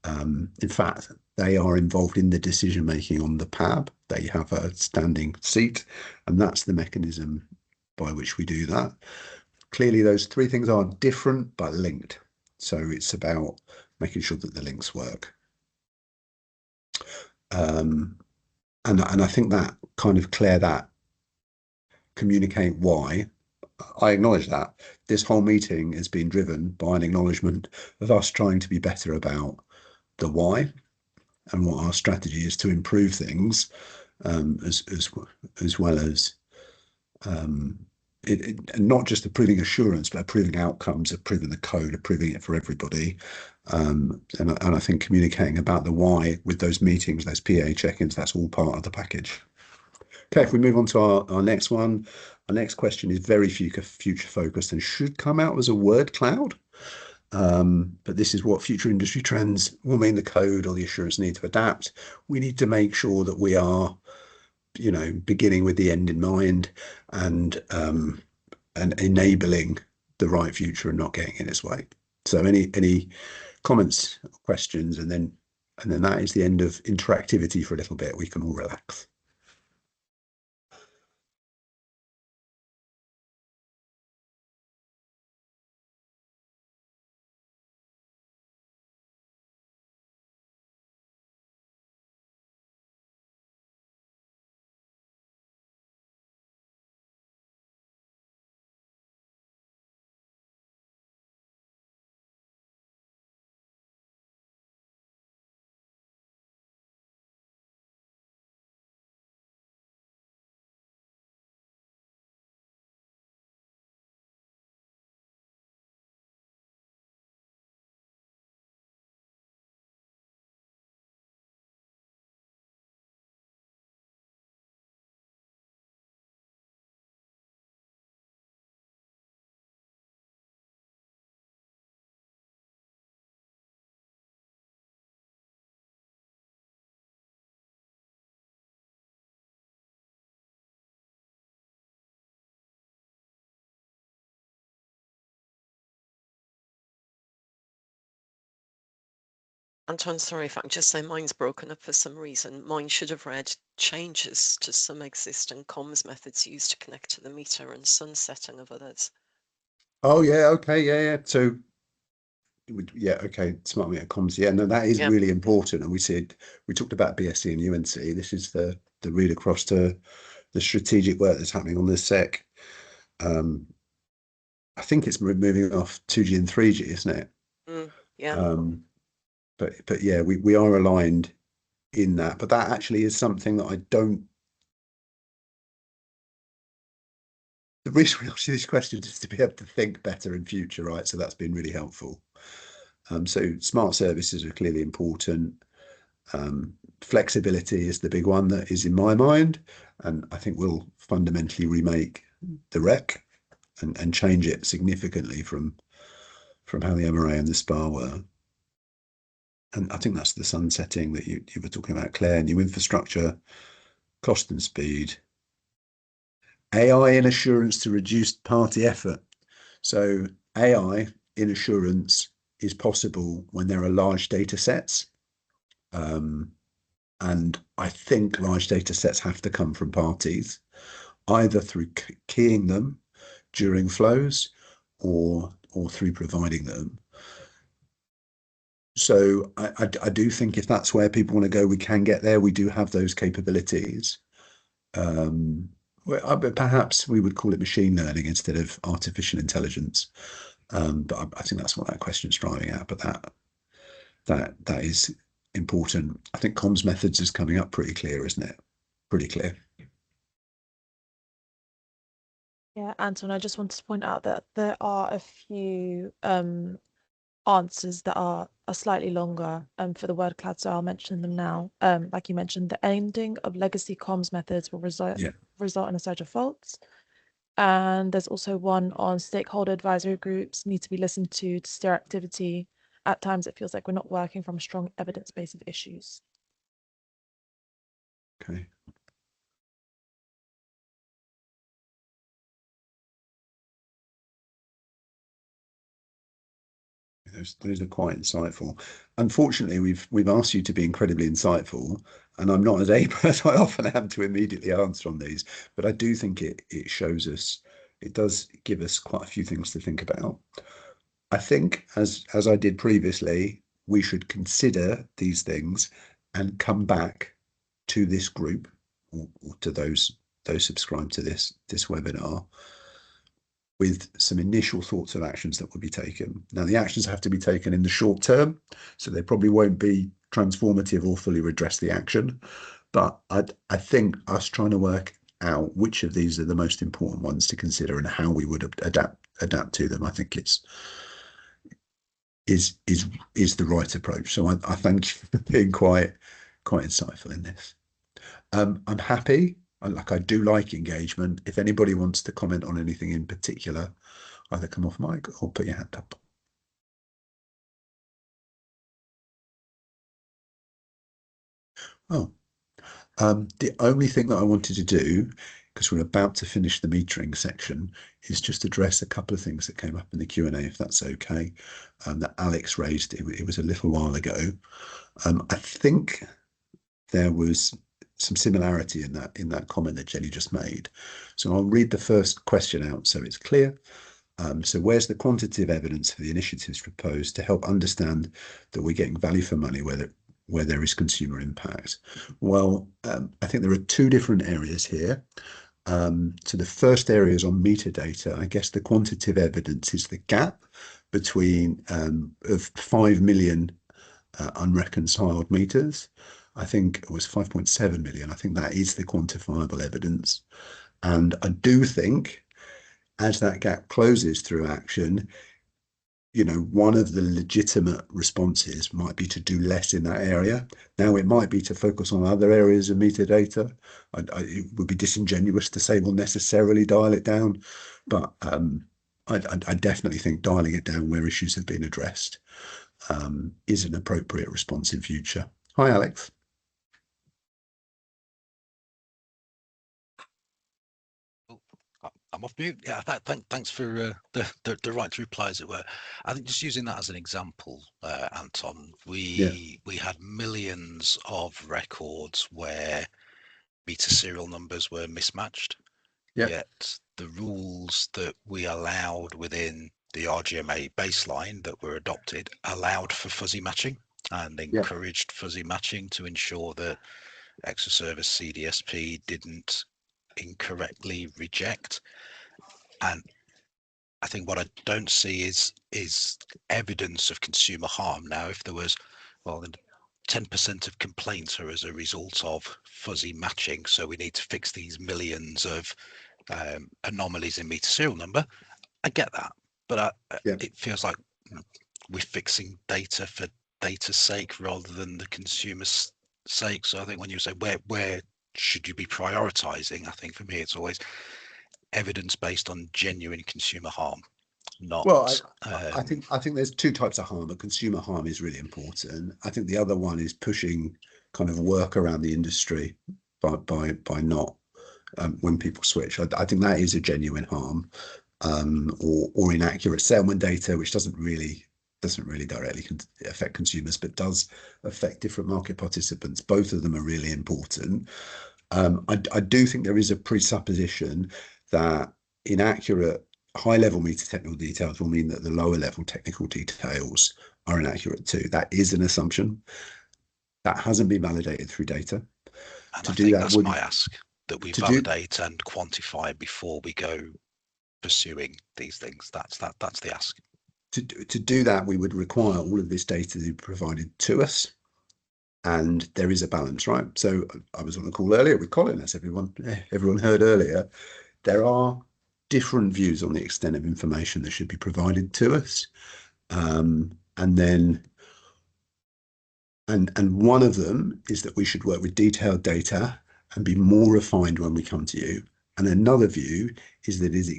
In fact, they are involved in the decision making on the PAB. They have a standing seat, and that's the mechanism by which we do that. Clearly, those three things are different but linked. So it's about making sure that the links work. And I think that kind of communicate why. I acknowledge that this whole meeting has been driven by an acknowledgement of us trying to be better about the why and what our strategy is to improve things, as well as and not just approving assurance, but approving outcomes, approving the code, approving it for everybody. And I think communicating about the why with those meetings, those PA check-ins, that's all part of the package. Okay, if we move on to our next one, our next question is very future focused and should come out as a word cloud. But this is what future industry trends will mean the code or the assurance need to adapt. We need to make sure that we are, beginning with the end in mind and enabling the right future and not getting in its way. So any comments, questions, and then that is the end of interactivity for a little bit. We can all relax. Anton, sorry if I can just say mine's broken up for some reason. Mine should have read changes to some existing comms methods used to connect to the meter and sunsetting of others. Oh yeah, okay, yeah. So okay, smart meter comms. Yeah, no, that is really important. And we talked about BSc and UNC. This is the read across to the strategic work that's happening on this sec. I think it's moving off 2G and 3G, isn't it? Yeah. But yeah, we are aligned in that. But that actually is something that I don't. The reason we ask you these questions is to be able to think better in future, right? So that's been really helpful. So smart services are clearly important. Flexibility is the big one that is in my mind, and I think we'll fundamentally remake the rec and change it significantly from how the MRA and the SPA were. and I think that's the sunsetting that you were talking about, Claire. New infrastructure, cost and speed, AI in assurance to reduce party effort. So AI in assurance is possible when there are large data sets. And I think large data sets have to come from parties, either through keying them during flows or through providing them. So I do think if that's where people want to go, we can get there. We do have those capabilities. But perhaps we would call it machine learning instead of artificial intelligence. But I think that's what that question is driving at. But that is important. I think comms methods is coming up pretty clear, isn't it? Pretty clear. Yeah, Anton, I just wanted to point out that there are a few answers that are slightly longer for the word cloud, so I'll mention them now. Like you mentioned, the ending of legacy comms methods will result in a surge of faults. And there's also one on stakeholder advisory groups need to be listened to steer activity. At times, it feels like we're not working from a strong evidence base of issues. Okay. Those are quite insightful. Unfortunately, we've asked you to be incredibly insightful, and I'm not as able as I often am to immediately answer on these. But I do think it shows us, it does give us quite a few things to think about. I think, as I did previously, we should consider these things and come back to this group or to those subscribed to this webinar with some initial thoughts of actions that will be taken. Now, the actions have to be taken in the short term, so they probably won't be transformative or fully redress the action. But I think us trying to work out which of these are the most important ones to consider and how we would adapt to them, I think is the right approach. So I thank you for being quite insightful in this. I'm happy. I do like engagement. If anybody wants to comment on anything in particular, either come off mic or put your hand up. Oh, the only thing that I wanted to do, because we're about to finish the metering section, is just address a couple of things that came up in the Q&A, if that's okay, that Alex raised. It was a little while ago. I think there was some similarity in that comment that Jenny just made. So I'll read the first question out so it's clear. So where's the quantitative evidence for the initiatives proposed to help understand that we're getting value for money where there is consumer impact? Well, I think there are two different areas here. So the first area is on metadata. I guess the quantitative evidence is the gap between of 5 million unreconciled meters. I think it was 5.7 million. I think that is the quantifiable evidence. And I do think as that gap closes through action, one of the legitimate responses might be to do less in that area. Now, it might be to focus on other areas of metadata. It would be disingenuous to say we'll necessarily dial it down, but I definitely think dialing it down where issues have been addressed is an appropriate response in future. Hi, Alex. I'm off mute. Yeah, thanks for the right to reply, as it were. I think just using that as an example, Anton, we had millions of records where meter serial numbers were mismatched. Yet the rules that we allowed within the RGMA baseline that were adopted allowed for fuzzy matching and encouraged fuzzy matching to ensure that extra service CDSP didn't incorrectly reject. And I think what I don't see is evidence of consumer harm. Now, if there was, 10% of complaints are as a result of fuzzy matching, so we need to fix these millions of anomalies in meter serial number, I get that. But it feels like we're fixing data for data's sake rather than the consumer's sake. So I think when you say where should you be prioritizing, I think for me it's always evidence based on genuine consumer harm. not. Well, I think there's two types of harm. A consumer harm is really important. I think the other one is pushing kind of work around the industry by not when people switch. I think that is a genuine harm, or inaccurate settlement data, which doesn't really directly affect consumers, but does affect different market participants. Both of them are really important. I do think there is a presupposition that inaccurate high-level meter technical details will mean that the lower-level technical details are inaccurate too. That is an assumption that hasn't been validated through data. And To I do think that that's would my ask, that we to do validate and quantify before we go pursuing these things. That's the ask. to do that, we would require all of this data to be provided to us, and there is a balance, right? So I was on a call earlier with Colin, as everyone heard earlier. There are different views on the extent of information that should be provided to us, and one of them is that we should work with detailed data and be more refined when we come to you. And another view is that it is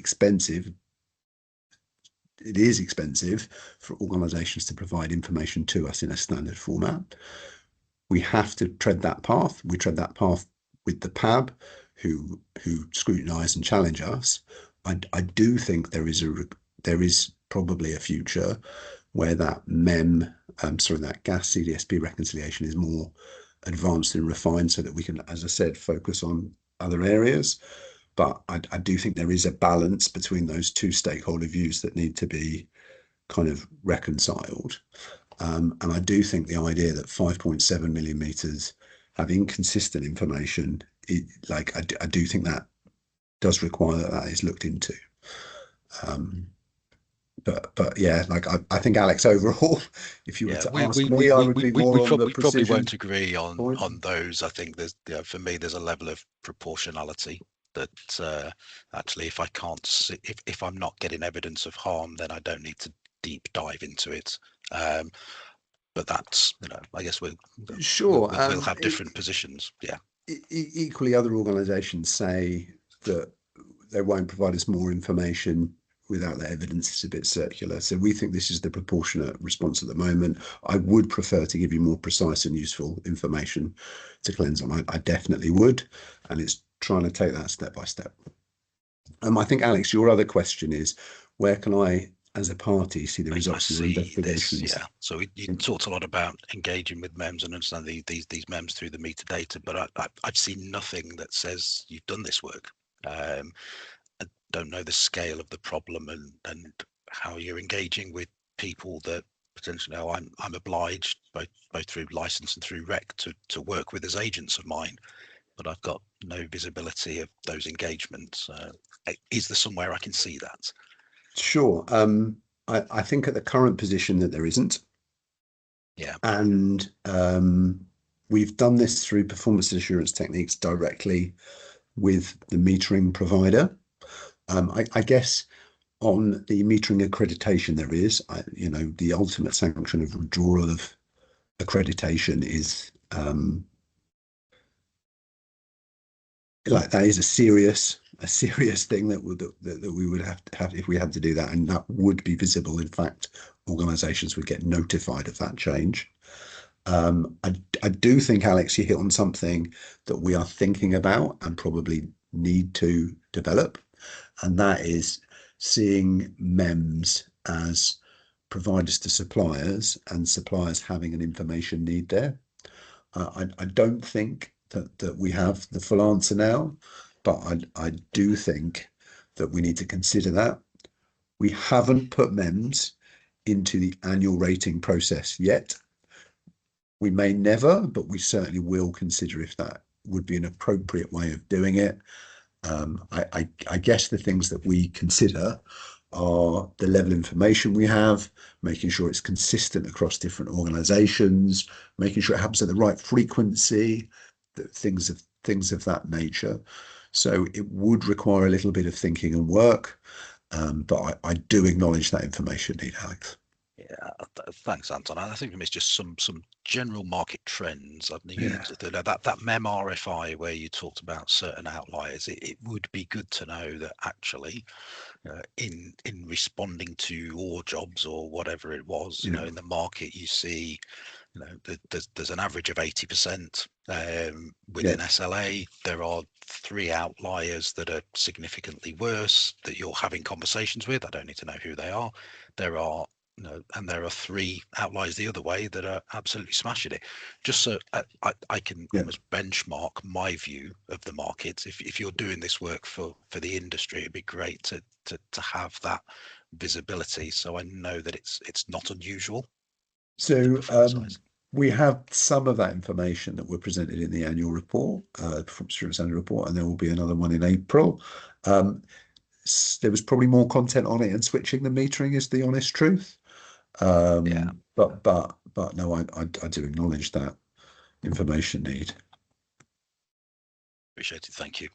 expensive for organizations to provide information to us in a standard format. We have to tread that path. We tread that path with the PAB, who scrutinise and challenge us. I do think there is probably a future where that that gas CDSP reconciliation is more advanced and refined, so that we can, as I said, focus on other areas. But I do think there is a balance between those two stakeholder views that need to be kind of reconciled. And I do think the idea that 5.7 million meters have inconsistent information, I do think that does require that is looked into. But yeah, I think, Alex, overall, if you were to ask me, I would be more on the precision. We probably won't agree on point. those. I think there's, for me, there's a level of proportionality that actually, if I can't see, if I'm not getting evidence of harm, then I don't need to deep dive into it. But that's, I guess we'll have different positions. Yeah. Equally, other organisations say that they won't provide us more information without the evidence. It's a bit circular. So we think this is the proportionate response at the moment. I would prefer to give you more precise and useful information to cleanse on. I definitely would. And it's trying to take that step by step. I think, Alex, your other question is, where can I, as a party, see the results of your investigations? Yeah. So you talked a lot about engaging with MEMS and understanding these MEMS through the meter data, but I've seen nothing that says you've done this work. I don't know the scale of the problem and how you're engaging with people that potentially, I'm obliged both through license and through rec to work with as agents of mine, but I've got no visibility of those engagements. Is there somewhere I can see that? Sure. I think at the current position that there isn't. Yeah. And we've done this through performance assurance techniques directly with the metering provider. I guess on the metering accreditation there is, the ultimate sanction of withdrawal of accreditation is that is a serious thing that we would have to have if we had to do that, and that would be visible. In fact, organizations would get notified of that change. I do think, Alex, you hit on something that we are thinking about and probably need to develop, and that is seeing MEMS as providers to suppliers and suppliers having an information need there. I don't think that we have the full answer now, but I do think that we need to consider that. We haven't put MEMS into the annual rating process yet. We may never, but we certainly will consider if that would be an appropriate way of doing it. I guess the things that we consider are the level of information we have, making sure it's consistent across different organizations, making sure it happens at the right frequency, things of that nature. So it would require a little bit of thinking and work, but I do acknowledge that information need, Alex. Yeah, Thanks, Anton. I think it's just some general market trends. I think that MEM RFI where you talked about certain outliers, it would be good to know that actually in responding to all jobs or whatever it was, in the market you see, there's an average of 80% within SLA. There are 3 outliers that are significantly worse that you're having conversations with. I don't need to know who they are. There are and there are 3 outliers the other way that are absolutely smashing it. Just so I can almost benchmark my view of the market. If you're doing this work for the industry, it'd be great to have that visibility, so I know that it's not unusual. So we have some of that information that were presented in the annual report, Performance Assurance annual report, and there will be another one in April. There was probably more content on it and switching than metering, is the honest truth. But no, I do acknowledge that information need. Appreciate it. Thank you.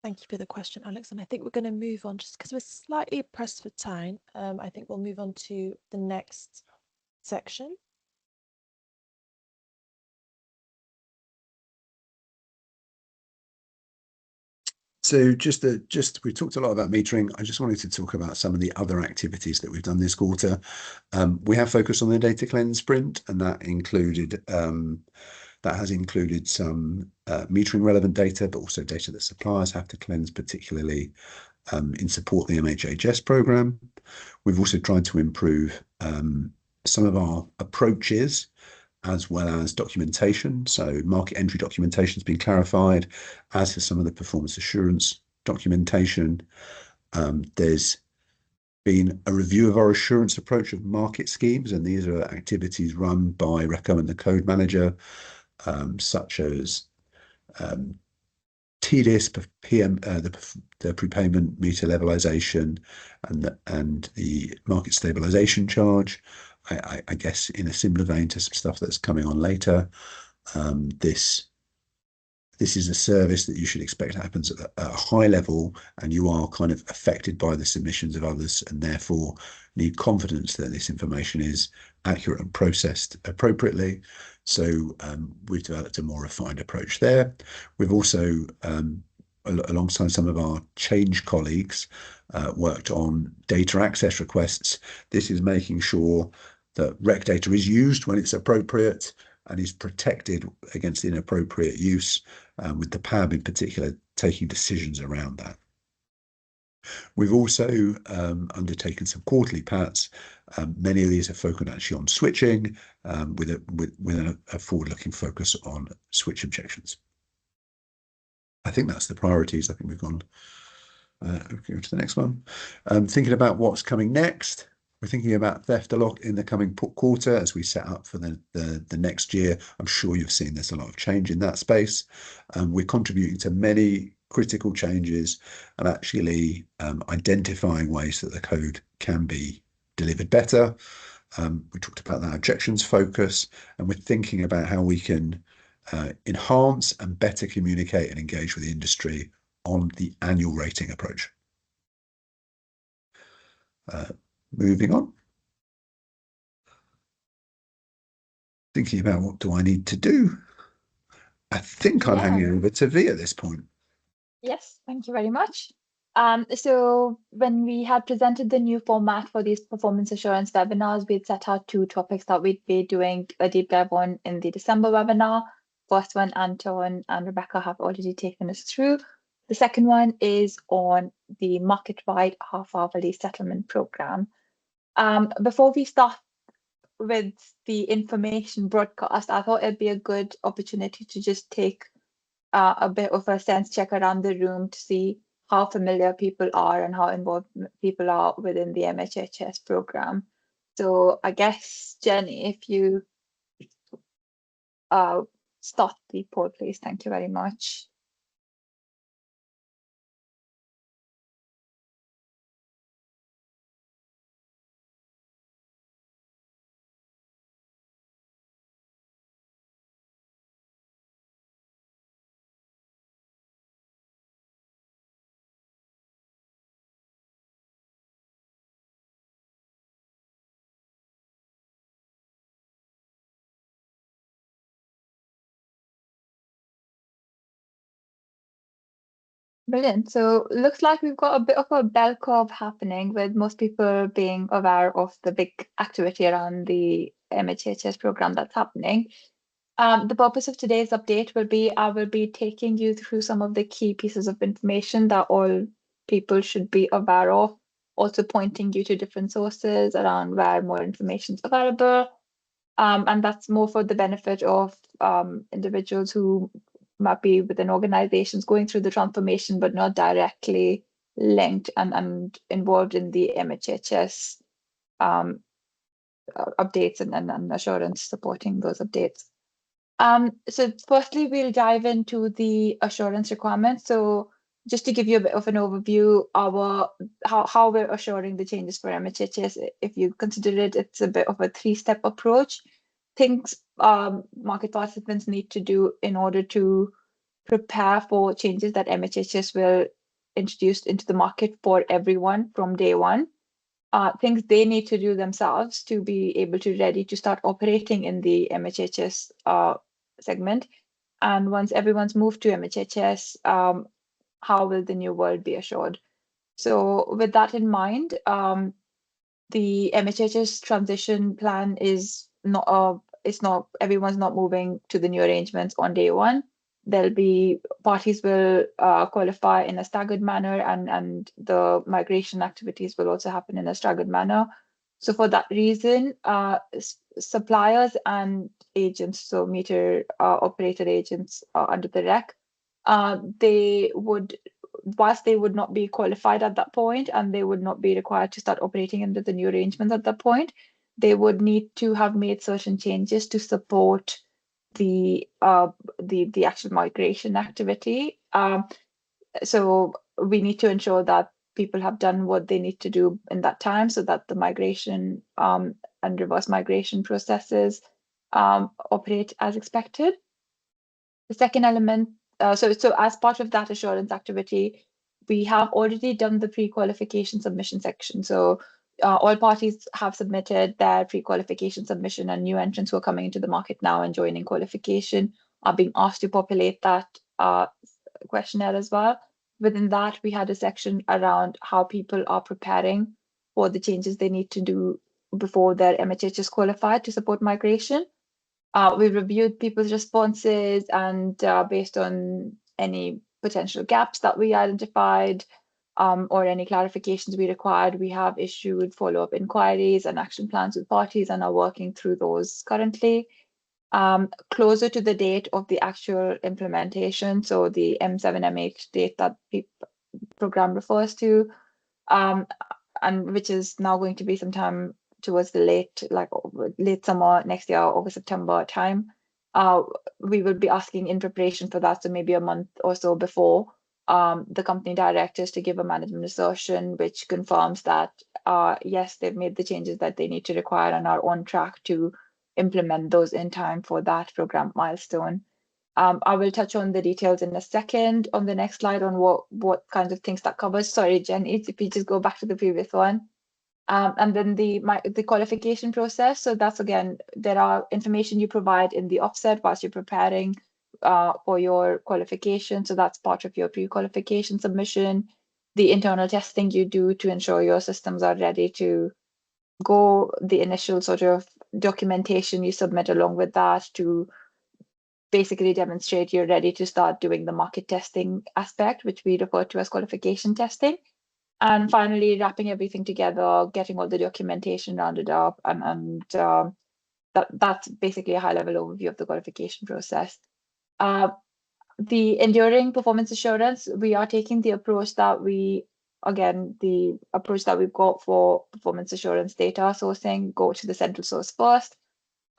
Thank you for the question, Alex. And I think we're going to move on, just because we're slightly pressed for time. I think we'll move on to the next section. So we talked a lot about metering. I just wanted to talk about some of the other activities that we've done this quarter. We have focused on the data cleanse sprint, and that has included some metering relevant data, but also data that suppliers have to cleanse, particularly in support of the MHHS program. We've also tried to improve some of our approaches as well as documentation. So market entry documentation has been clarified, as has some of the performance assurance documentation. There's been a review of our assurance approach of market schemes, and these are activities run by Reco and the code manager, such as TDIS, PM, the prepayment meter levelization, and the market stabilization charge. I guess in a similar vein to some stuff that's coming on later. This is a service that you should expect happens at a high level, and you are kind of affected by the submissions of others, and therefore need confidence that this information is accurate and processed appropriately. So we've developed a more refined approach there. We've also, alongside some of our change colleagues, worked on data access requests. This is making sure that rec data is used when it's appropriate and is protected against inappropriate use, with the PAB in particular taking decisions around that. We've also undertaken some quarterly PATs. Many of these are focused actually on switching, with a forward-looking focus on switch objections. I think that's the priorities. I think we've gone to the next one. Thinking about what's coming next. We're thinking about theft a lot in the coming quarter as we set up for the next year. I'm sure you've seen there's a lot of change in that space. We're contributing to many critical changes and actually identifying ways that the code can be delivered better. We talked about that objections focus, and we're thinking about how we can enhance and better communicate and engage with the industry on the annual rating approach. Moving on. Thinking about what do I need to do? I think I'm handing over to V at this point. Yes, thank you very much. So when we had presented the new format for these performance assurance webinars, we'd set out 2 topics that we'd be doing a deep dive on in the December webinar. First one, Anton and Rebecca have already taken us through. The second one is on the market-wide half-hourly settlement program. Before we start with the information broadcast, I thought it'd be a good opportunity to just take a bit of a sense check around the room to see how familiar people are and how involved people are within the MHHS program. So I guess, Jenny, if you start the poll, please. Thank you very much. Brilliant. So looks like we've got a bit of a bell curve happening, with most people being aware of the big activity around the MHHS program that's happening. The purpose of today's update will be, I will be taking you through some of the key pieces of information that all people should be aware of, also pointing you to different sources around where more information is available. And that's more for the benefit of individuals who might be within organizations going through the transformation, but not directly linked and involved in the MHHS updates and assurance supporting those updates. So firstly, we'll dive into the assurance requirements. So just to give you a bit of an overview, how we're assuring the changes for MHHS, if you consider it, it's a bit of a three-step approach. Things market participants need to do in order to prepare for changes that MHHS will introduce into the market for everyone from day one. Things they need to do themselves to be able to ready to start operating in the MHHS segment. And once everyone's moved to MHHS, how will the new world be assured? So with that in mind, the MHHS transition plan is not everyone's not moving to the new arrangements on day one. There'll be parties will qualify in a staggered manner, and the migration activities will also happen in a staggered manner. So for that reason, suppliers and agents, so meter operator agents under the REC, whilst they would not be qualified at that point and they would not be required to start operating under the new arrangements at that point, they would need to have made certain changes to support the actual migration activity. So we need to ensure that people have done what they need to do in that time, so that the migration and reverse migration processes operate as expected. The second element, so as part of that assurance activity, we have already done the pre-qualification submission section. So all parties have submitted their pre-qualification submission, and new entrants who are coming into the market now and joining qualification are being asked to populate that questionnaire as well. Within that, we had a section around how people are preparing for the changes they need to do before their MHHS qualified to support migration. We reviewed people's responses, and based on any potential gaps that we identified or any clarifications we required, we have issued follow-up inquiries and action plans with parties and are working through those currently. Closer to the date of the actual implementation, so the M7M8 date that the program refers to, and which is now going to be sometime towards the late summer next year, August, September time. We will be asking in preparation for that, so maybe a month or so before, the company directors to give a management assertion which confirms that yes, they've made the changes that they need to require and are on track to implement those in time for that program milestone. I will touch on the details in a second on the next slide on what kinds of things that covers. Sorry, Jen, if you just go back to the previous one. And then the qualification process. So that's, again, there are information you provide in the offset whilst you're preparing for your qualification. So that's part of your pre-qualification submission. The internal testing you do to ensure your systems are ready to go, the initial sort of documentation you submit along with that to basically demonstrate you're ready to start doing the market testing aspect, which we refer to as qualification testing. And finally, wrapping everything together, getting all the documentation rounded up, and that's basically a high-level overview of the qualification process. The enduring performance assurance, we are taking the approach that the approach that we've got for performance assurance data sourcing, go to the central source first.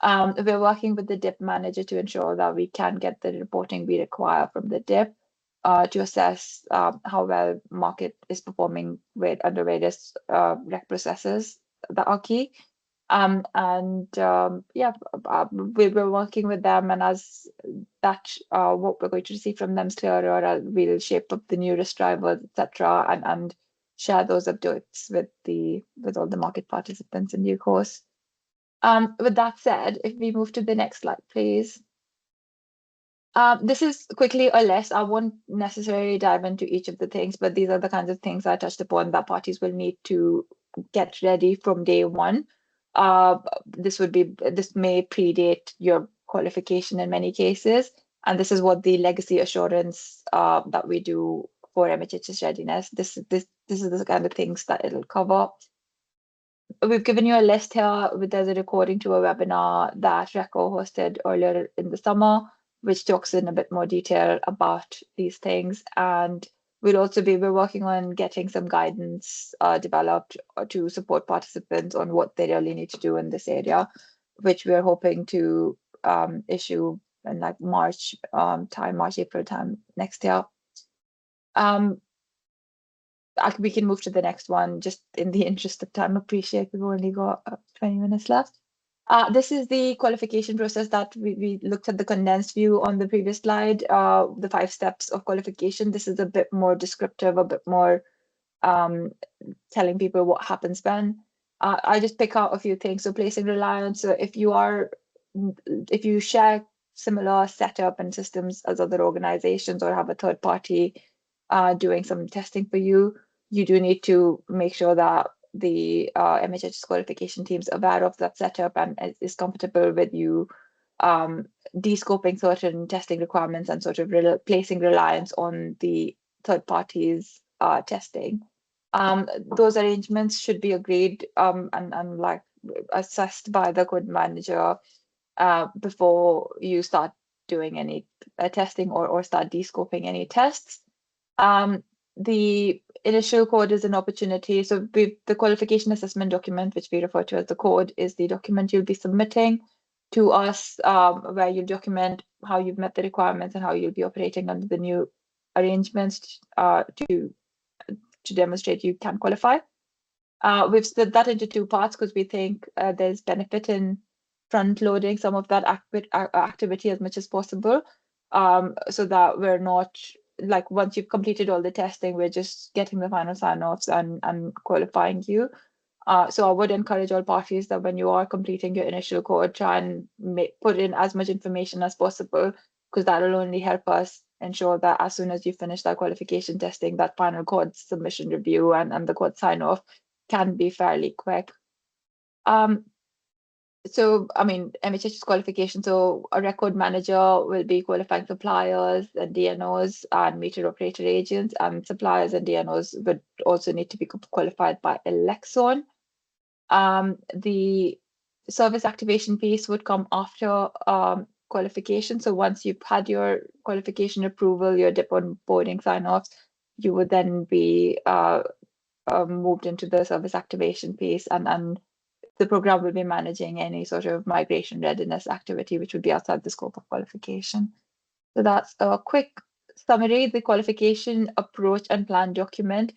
We're working with the DIP manager to ensure that we can get the reporting we require from the DIP to assess how well market is performing under various rec processes that are key. We're working with them, and as that what we're going to receive from them is clearer, we'll shape up the new risk drivers, etc., and share those updates with all the market participants in due course. With that said, if we move to the next slide, please. This is quickly a list. I won't necessarily dive into each of the things, but these are the kinds of things I touched upon that parties will need to get ready from day one. This may predate your qualification in many cases, and this is what the legacy assurance that we do for MHHS readiness. This is the kind of things that it'll cover. We've given you a list here. There's a recording to a webinar that RECO hosted earlier in the summer, which talks in a bit more detail about these things. And we're working on getting some guidance developed to support participants on what they really need to do in this area, which we're hoping to issue in like March, April time next year. We can move to the next one just in the interest of time. Appreciate we've only got 20 minutes left. This is the qualification process that we looked at the condensed view on the previous slide, the 5 steps of qualification. This is a bit more descriptive, a bit more telling people what happens when. I just pick out a few things. So placing reliance. So if you share similar setup and systems as other organizations or have a third party doing some testing for you, you do need to make sure that the MHHS qualification team is aware of that setup and is comfortable with you de-scoping certain testing requirements and sort of placing reliance on the third parties testing. Those arrangements should be agreed and like assessed by the code manager before you start doing any testing or start de-scoping any tests. The initial code is an opportunity. So the qualification assessment document, which we refer to as the code, is the document you'll be submitting to us, where you document how you've met the requirements and how you'll be operating under the new arrangements to demonstrate you can qualify. We've split that into 2 parts because we think there's benefit in front loading some of that activity as much as possible, so that we're not like once you've completed all the testing, we're just getting the final sign-offs and qualifying you. So I would encourage all parties that when you are completing your initial code, try and put in as much information as possible, because that will only help us ensure that as soon as you finish that qualification testing, that final code submission review and the code sign-off can be fairly quick. So, I mean, MHHS qualification, so a record manager will be qualifying suppliers and DNOs and meter operator agents, and suppliers and DNOs would also need to be qualified by Elexon. The service activation piece would come after qualification. So once you've had your qualification approval, your DIP onboarding sign-offs, you would then be moved into the service activation piece, and the program will be managing any sort of migration readiness activity, which would be outside the scope of qualification. So that's a quick summary. The qualification approach and plan document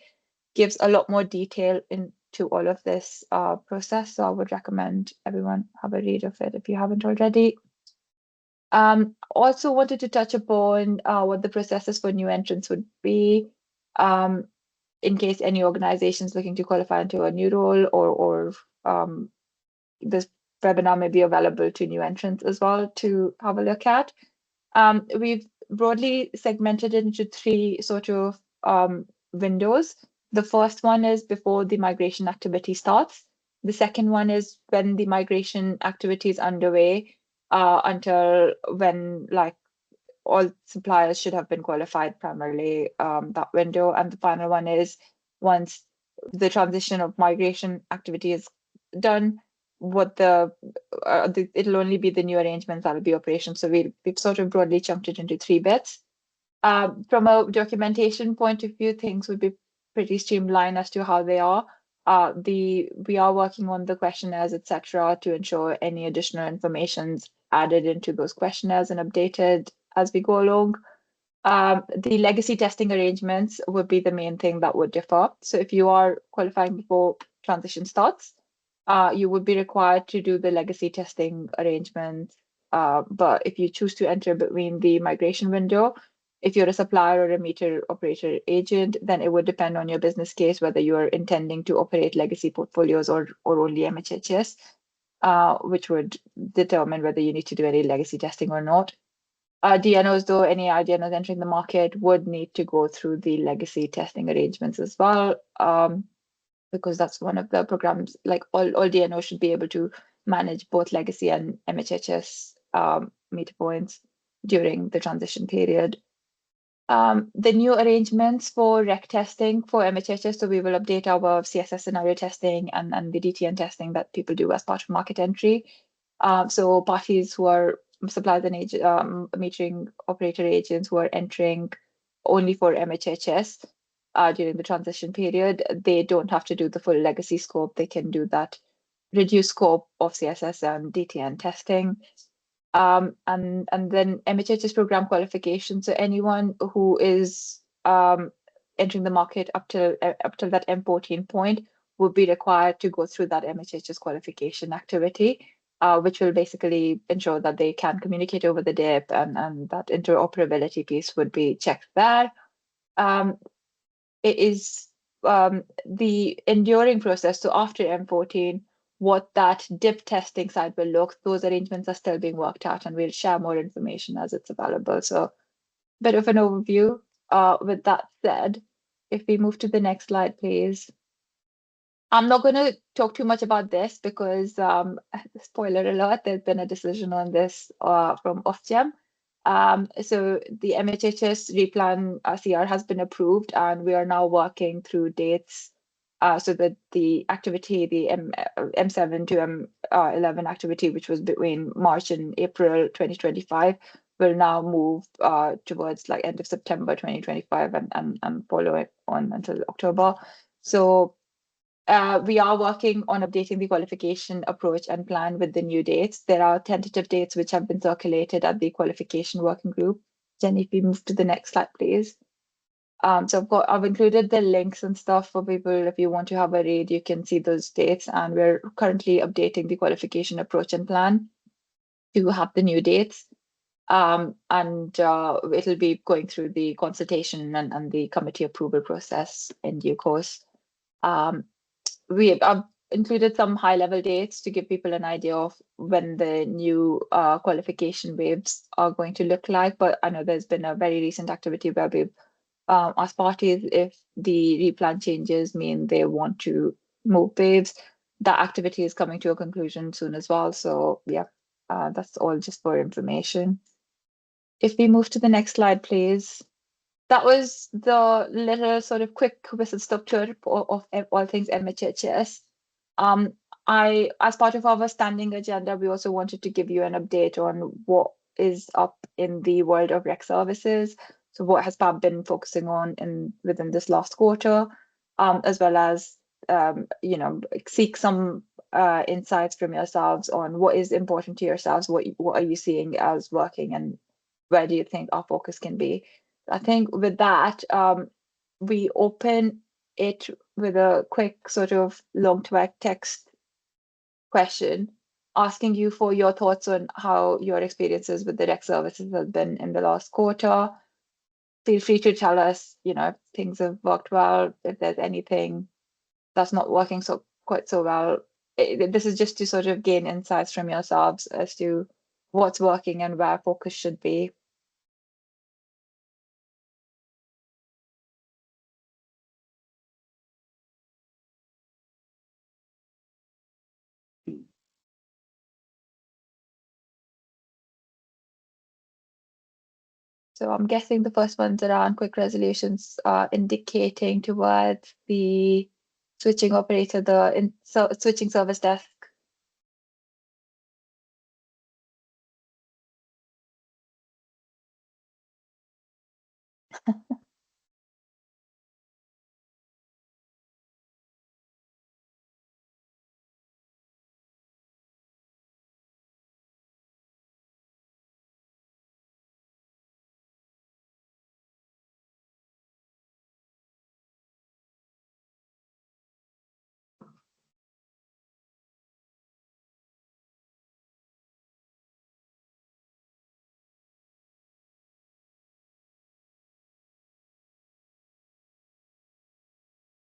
gives a lot more detail into all of this process. So I would recommend everyone have a read of it if you haven't already. Also wanted to touch upon what the processes for new entrants would be. In case any organization is looking to qualify into a new role, or this webinar may be available to new entrants as well to have a look at. We've broadly segmented it into 3 sort of windows. The first one is before the migration activity starts. The second one is when the migration activity is underway until when like all suppliers should have been qualified, primarily that window. And the final one is once the transition of migration activity is done, it'll only be the new arrangements that will be operational. So we've sort of broadly chunked it into 3 bits. From a documentation point of view, things would be pretty streamlined as to how they are. We are working on the questionnaires, etc., to ensure any additional information's added into those questionnaires and updated as we go along. The legacy testing arrangements would be the main thing that would differ. So if you are qualifying before transition starts, you would be required to do the legacy testing arrangements. But if you choose to enter between the migration window, if you're a supplier or a meter operator agent, then it would depend on your business case whether you are intending to operate legacy portfolios or only MHHS, which would determine whether you need to do any legacy testing or not. DNOs, though, any DNOs entering the market would need to go through the legacy testing arrangements as well, because that's one of the programs, like all DNOs should be able to manage both legacy and MHHS meter points during the transition period. The new arrangements for rec testing for MHHS, so we will update our CSS scenario testing and the DTN testing that people do as part of market entry. So parties who are suppliers and metering operator agents who are entering only for MHHS during the transition period, they don't have to do the full legacy scope. They can do that reduced scope of CSS and DTN testing. And then MHHS program qualification. So anyone who is entering the market up till that M14 point will be required to go through that MHHS qualification activity, which will basically ensure that they can communicate over the DIP, and that interoperability piece would be checked there. It is the enduring process. So after M14, what that DIP testing side will look, those arrangements are still being worked out, and we'll share more information as it's available. So bit of an overview. With that said, if we move to the next slide, please. I'm not going to talk too much about this because, spoiler alert, there's been a decision on this from Ofgem. So the MHHS replan CR has been approved, and we are now working through dates so that the activity, the M7 to M11 activity, which was between March and April 2025, will now move towards like end of September 2025 and follow it on until October. So we are working on updating the qualification approach and plan with the new dates. There are tentative dates which have been circulated at the qualification working group. Jenny, if we move to the next slide, please. So I've included the links and stuff for people. If you want to have a read, you can see those dates. And we're currently updating the qualification approach and plan to have the new dates. And it'll be going through the consultation and the committee approval process in due course. We have included some high-level dates to give people an idea of when the new qualification waves are going to look like. But I know there's been a very recent activity where we've asked parties if the replan changes mean they want to move waves. That activity is coming to a conclusion soon as well. So yeah, that's all just for information. If we move to the next slide, please. That was the little sort of quick whistle-stop tour of all things MHHS. As part of our standing agenda, we also wanted to give you an update on what is up in the world of rec services. So what has PAB been focusing on within this last quarter, as well as seek some insights from yourselves on what is important to yourselves, what are you seeing as working, and where do you think our focus can be. I think with that, we open it with a quick sort of long text question, asking you for your thoughts on how your experiences with the rec services have been in the last quarter. Feel free to tell us, if things have worked well, if there's anything that's not working quite so well. This is just to sort of gain insights from yourselves as to what's working and where focus should be. So I'm guessing the first ones around quick resolutions are indicating towards the switching operator, switching service desk.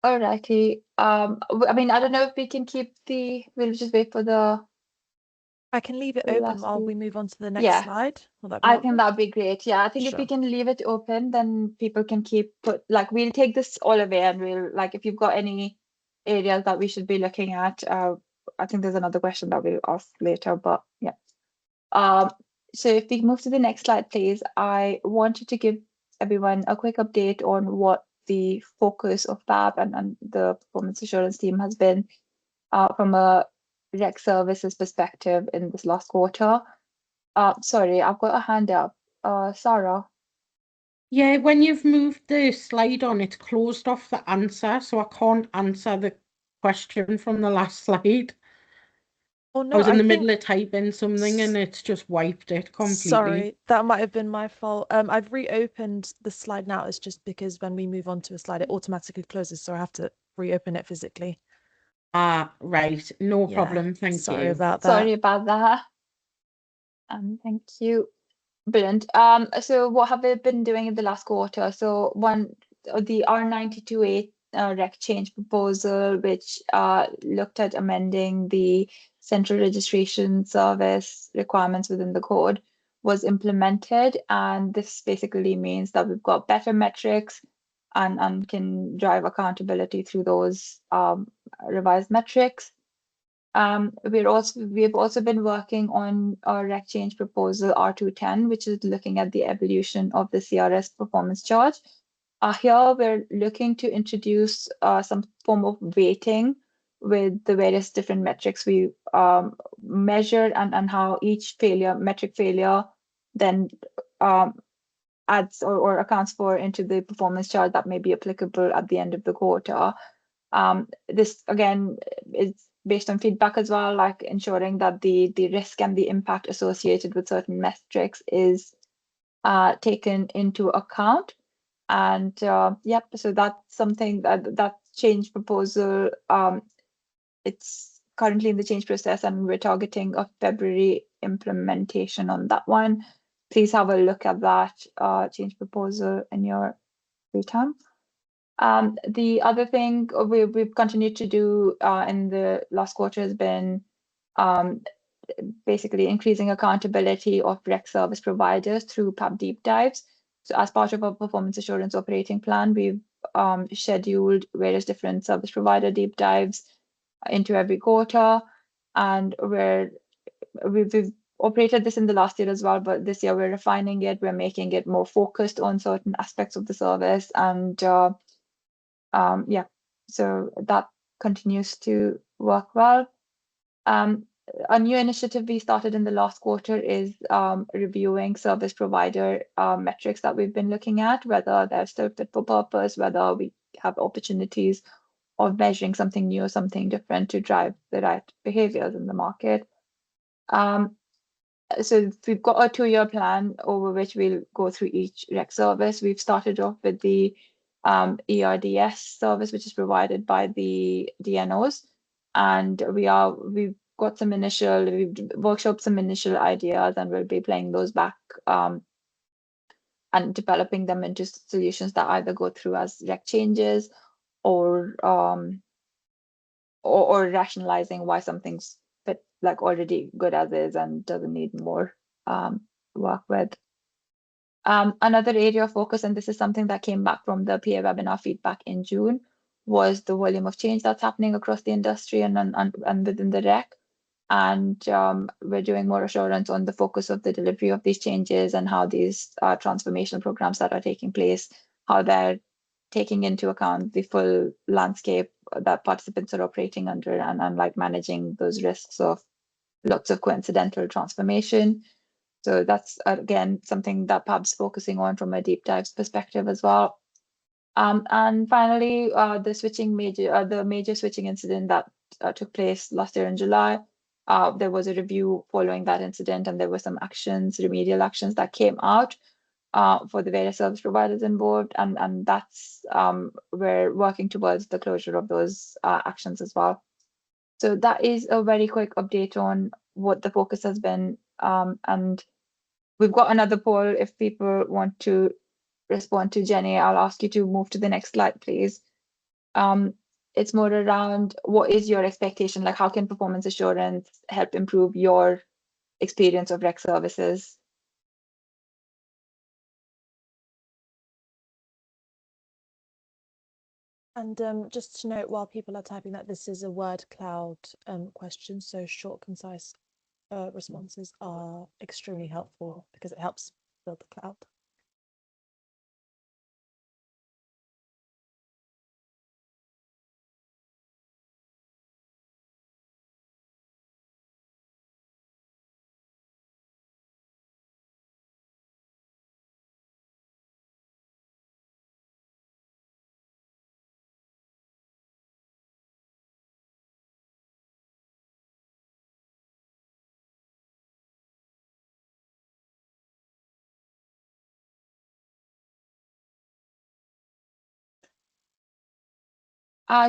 Alrighty. I mean, I don't know if we can keep we'll just wait for the I can leave it Will open that while be- we move on to the next Yeah. slide. Will that be I helpful? think that'd be great. Yeah, I think if we Sure. can leave it open, then people can we'll take this all away and we'll if you've got any areas that we should be looking at. I think there's another question that we'll ask later, but yeah. So if we move to the next slide, please. I wanted to give everyone a quick update on what the focus of FAB and the performance assurance team has been from a rec services perspective in this last quarter. Sorry, I've got a hand up. Sarah. Yeah, when you've moved the slide on, it's closed off the answer, so I can't answer the question from the last slide. Oh no, I was in the think... middle of typing something and it's just wiped it completely. Sorry, that might have been my fault. I've reopened the slide now. It's just because when we move on to a slide, it automatically closes, so I have to reopen it physically. Ah, right. No Yeah, problem. Thank you. sorry about that. Sorry about that. Thank you. Brilliant. So what have we been doing in the last quarter? So the R92A rec change proposal, which looked at amending the central registration service requirements within the code, was implemented, and this basically means that we've got better metrics and can drive accountability through those revised metrics. We've also been working on our rec change proposal R210, which is looking at the evolution of the CRS performance charge. Here we're looking to introduce some form of weighting with the various different metrics we measure and how each metric failure then adds or accounts for into the performance charge that may be applicable at the end of the quarter. This again is based on feedback as well, like ensuring that the risk and the impact associated with certain metrics is taken into account. And yep, so that's something that change proposal, it's currently in the change process and we're targeting a February implementation on that one. Please have a look at that change proposal in your free time. The other thing we've continued to do in the last quarter has been basically increasing accountability of rec service providers through PAB deep dives. So as part of our performance assurance operating plan, we've scheduled various different service provider deep dives into every quarter, and we've operated this in the last year as well, but this year we're refining it, we're making it more focused on certain aspects of the service, and yeah, so that continues to work well. A new initiative we started in the last quarter is reviewing service provider metrics that we've been looking at, whether they're still fit for purpose, whether we have opportunities of measuring something new or something different to drive the right behaviors in the market. So we've got a 2-year plan over which we'll go through each rec service. We've started off with the ERDS service, which is provided by the DNOs, and we've workshopped some initial ideas, and we'll be playing those back and developing them into solutions that either go through as rec changes or rationalizing why something's already good as is and doesn't need more work with. Another area of focus, and this is something that came back from the PA webinar feedback in June, was the volume of change that's happening across the industry and within the rec. And we're doing more assurance on the focus of the delivery of these changes and how these transformational programs that are taking place, how they're taking into account the full landscape that participants are operating under, and like managing those risks of lots of coincidental transformation. So that's again something that PAB's focusing on from a deep dives perspective as well. And finally, the major switching incident that took place last year in July. There was a review following that incident, and there were some remedial actions that came out for the various service providers involved, and that's we're working towards the closure of those actions as well. So that is a very quick update on what the focus has been, and we've got another poll if people want to respond to Jenny. I'll ask you to move to the next slide, please. It's more around what is your expectation, like how can performance assurance help improve your experience of rec services. And just to note, while people are typing, that this is a word cloud question, so short, concise responses are extremely helpful because it helps build the cloud.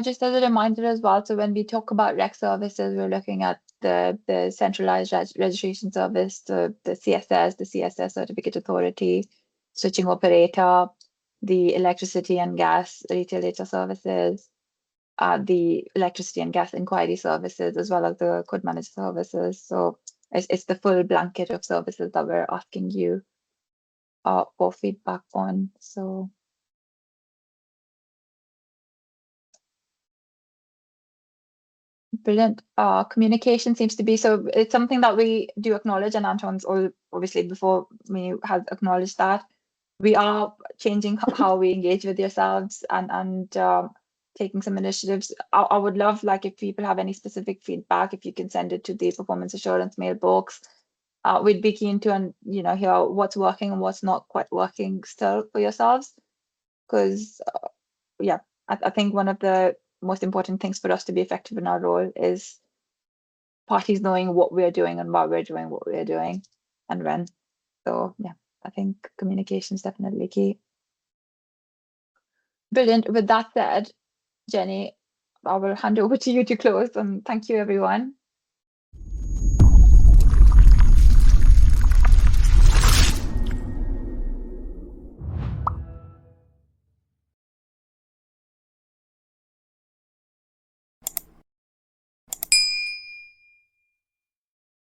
Just as a reminder as well, so when we talk about rec services, we're looking at the centralized registration service, the CSS, Certificate Authority, switching operator, the electricity and gas retail data services, the electricity and gas inquiry services, as well as the code manager services. So it's the full blanket of services that we're asking you for feedback on. So. Brilliant. Communication seems to be, so it's something that we do acknowledge, and Anton's obviously before me has acknowledged that we are changing how we engage with yourselves and taking some initiatives. I would love, like, if people have any specific feedback, if you can send it to the performance assurance mailbox. We'd be keen to hear what's working and what's not quite working still for yourselves, because yeah, I think one of the most important things for us to be effective in our role is parties knowing what we're doing and why we're doing what we're doing and when. So yeah, I think communication is definitely key. Brilliant. With that said, Jenny, I will hand over to you to close, and thank you everyone.